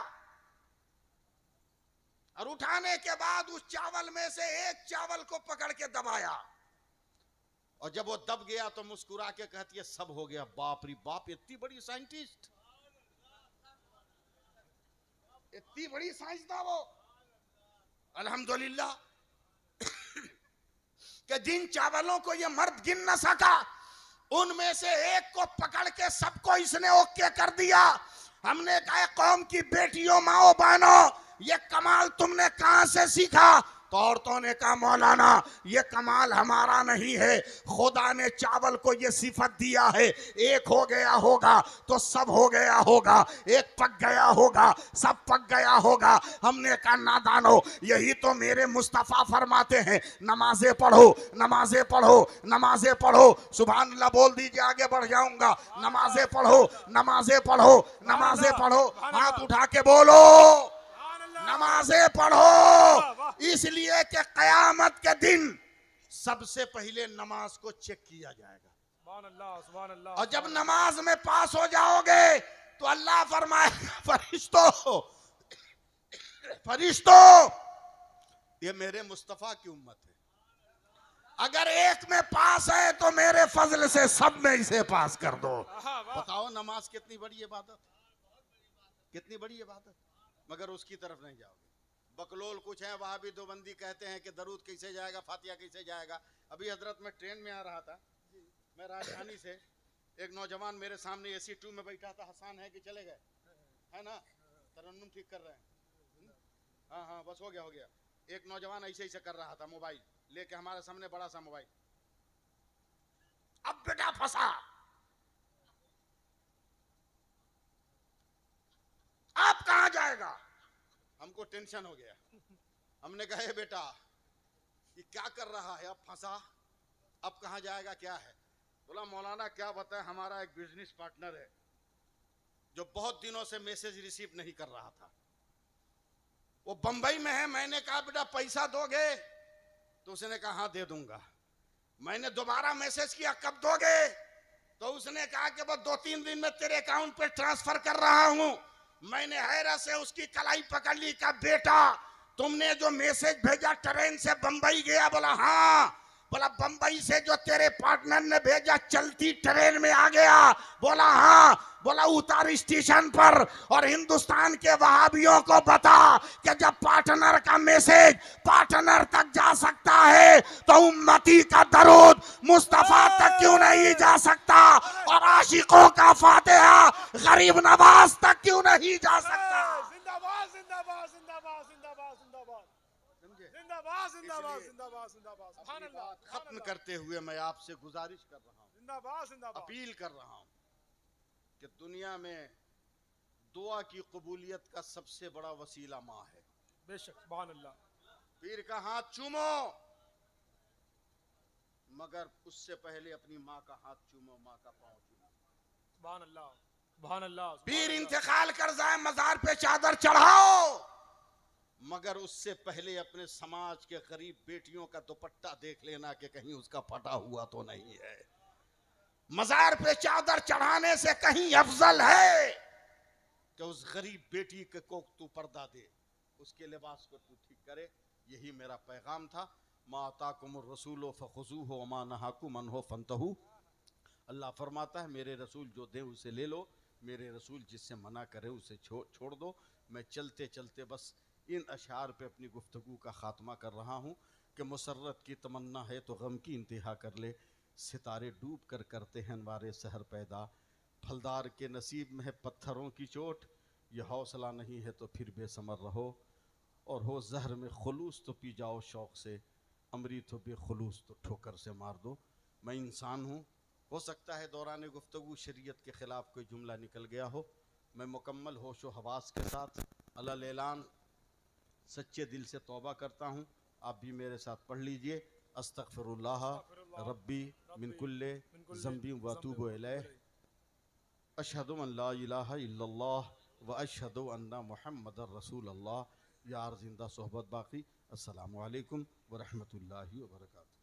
और उठाने के बाद उस चावल में से 1 चावल को पकड़ के दबाया, और जब वो दब गया तो मुस्कुरा के कहती है, सब हो गया। बाप रे बाप, इतनी बड़ी साइंटिस्ट, इतनी बड़ी साइंसदान वो। अल्हम्दुलिल्लाह कि जिन चावलों को ये मर्द गिन न सका, उनमें से एक को पकड़ के सबको इसने ओके कर दिया। हमने कहा कौम की बेटियों, माओ, बहनों, ये कमाल तुमने कहां से सीखा? तो औरतों ने कहा मौलाना ये कमाल हमारा नहीं है, खुदा ने चावल को ये सिफत दिया है, एक हो गया होगा तो सब हो गया होगा, एक पक गया होगा सब पक गया होगा। हमने कहा नादानो, यही तो मेरे मुस्तफा फरमाते हैं, नमाजें पढ़ो, नमाजें पढ़ो, नमाजें पढ़ो। सुभान अल्लाह बोल दीजिए, आगे बढ़ जाऊंगा। नमाजें पढ़ो, नमाजें पढ़ो, नमाजें पढ़ो, हाथ उठा के बोलो नमाजें पढ़ो। इसलिए कि कयामत के दिन सबसे पहले नमाज को चेक किया जाएगा। सुभान अल्लाह, सुभान अल्लाह। और जब नमाज में पास हो जाओगे तो अल्लाह फरमाएगा फरिश्तों, फरिश्तों ये मेरे मुस्तफा की उम्मत है, अगर एक में पास है तो मेरे फजल से सब में इसे पास कर दो। बताओ नमाज कितनी बड़ी इबादत, कितनी बड़ी इबादत, मगर उसकी तरफ नहीं जाओगे। बकलोल कुछ है, वहां भी दोबंदी कहते हैं कि दरूद कैसे जाएगा, फातिहा कैसे जाएगा। अभी हजरत में ट्रेन में आ रहा था, मैं राजधानी से, एक नौजवान मेरे सामने एसी 2 में बैठा था। हसान है कि चले गए, है ना, तरन्नुम ठीक कर रहे हैं। हाँ हाँ बस हो गया हो गया। एक नौजवान ऐसे ऐसे कर रहा था, मोबाइल लेके हमारे सामने, बड़ा सा मोबाइल। अब बेटा फंसा, आप कहां जाएगा? हमको टेंशन हो गया। हमने कहा बेटा ये क्या कर रहा है, अब फंसा, अब कहां जाएगा, क्या है? बोला मौलाना क्या बताएं, हमारा एक बिजनेस पार्टनर है जो बहुत दिनों से मैसेज रिसीव नहीं कर रहा था, वो बंबई में है। मैंने कहा बेटा पैसा दोगे? तो उसने कहा हाँ दे दूंगा। मैंने दोबारा मैसेज किया कब दोगे? तो उसने कहा कि बस 2-3 दिन में तेरे अकाउंट पे ट्रांसफर कर रहा हूं। मैंने हैरत से उसकी कलाई पकड़ ली, का बेटा तुमने जो मैसेज भेजा ट्रेन से बंबई गया? बोला हाँ। बोला बंबई से जो तेरे पार्टनर ने भेजा चलती ट्रेन में आ गया? बोला हाँ। बोला उतार स्टेशन पर और हिंदुस्तान के वहाबियों को बता कि जब पार्टनर का मैसेज पार्टनर तक जा सकता है तो उम्मती का दरूद मुस्तफा तक क्यों नहीं जा सकता, और आशिकों का फातिहा गरीब नवाज तक क्यों नहीं जा सकता? जिंदाबाद जिंदाबाद जिंदाबाद जिंदाबाद जिंदाबाद जिंदाबाद जिंदाबाद जिंदाबाद जिंदाबाद। सुभान अपनी अल्लाह, बात खत्म करते हुए मैं आपसे गुजारिश कर रहा हूँ, जिंदाबाद जिंदाबाद, अपील कर रहा हूँ कि दुनिया में दुआ की कबूलियत का सबसे बड़ा वसीला माँ है। बेशक, सुभान अल्लाह। पीर का हाथ चूमो, मगर उससे पहले अपनी माँ का हाथ चूमो, माँ का पाँव चूमो। सुभान अल्लाह, सुभान अल्लाह। पीर इंतकाल कर जाए मजार पे चादर चढ़ाओ, मगर उससे पहले अपने समाज के गरीब बेटियों का दुपट्टा देख लेना कि कहीं उसका फटा हुआ तो नहीं है। मजार पे चादर चढ़ाने से कहीं अफजल है कि उस गरीब बेटी के को तू पर्दा दे, उसके लिबास को तू ठीक करे। यही मेरा पैगाम था। मा अताकुमुर रसूलो फखुज़ूहु वमा नहाकुम अन्हु फंतहू। अल्लाह फरमाता है मेरे रसूल जो दे उसे ले लो, मेरे रसूल जिससे मना करे उसे छोड़ दो। मैं चलते चलते बस इन अशार पे अपनी गुफ्तगू का ख़ात्मा कर रहा हूँ कि मुसर्रत की तमन्ना है तो गम की इंतहा कर ले। सितारे डूब कर करते हैं अनवारे सहर पैदा, फलदार के नसीब में है पत्थरों की चोट। यह हौसला नहीं है तो फिर बेसमर रहो, और हो जहर में खुलूस तो पी जाओ शौक़ से, अमृत हो बेखुलूस तो ठोकर से मार दो। मैं इंसान हूँ, हो सकता है दौरान गुफ्तगू शरीयत के ख़िलाफ़ कोई जुमला निकल गया हो। मैं मुकम्मल होश व हवास के साथ अल्लाह ऐलान सच्चे दिल से तौबा करता हूँ। आप भी मेरे साथ पढ़ लीजिए। अस्तगफिरुल्लाह रब्बी मिन कुल्ले ज़ंबी व अतूबु इलैह, अशहदु अन ला इलाहा इल्लल्लाह व अशहदु अन्ना मुहम्मदर रसूलुल्लाह। यार जिंदा सोहबत बाकी। अस्सलामु अलैकुम व रहमतुल्लाहि व बरकातुहू।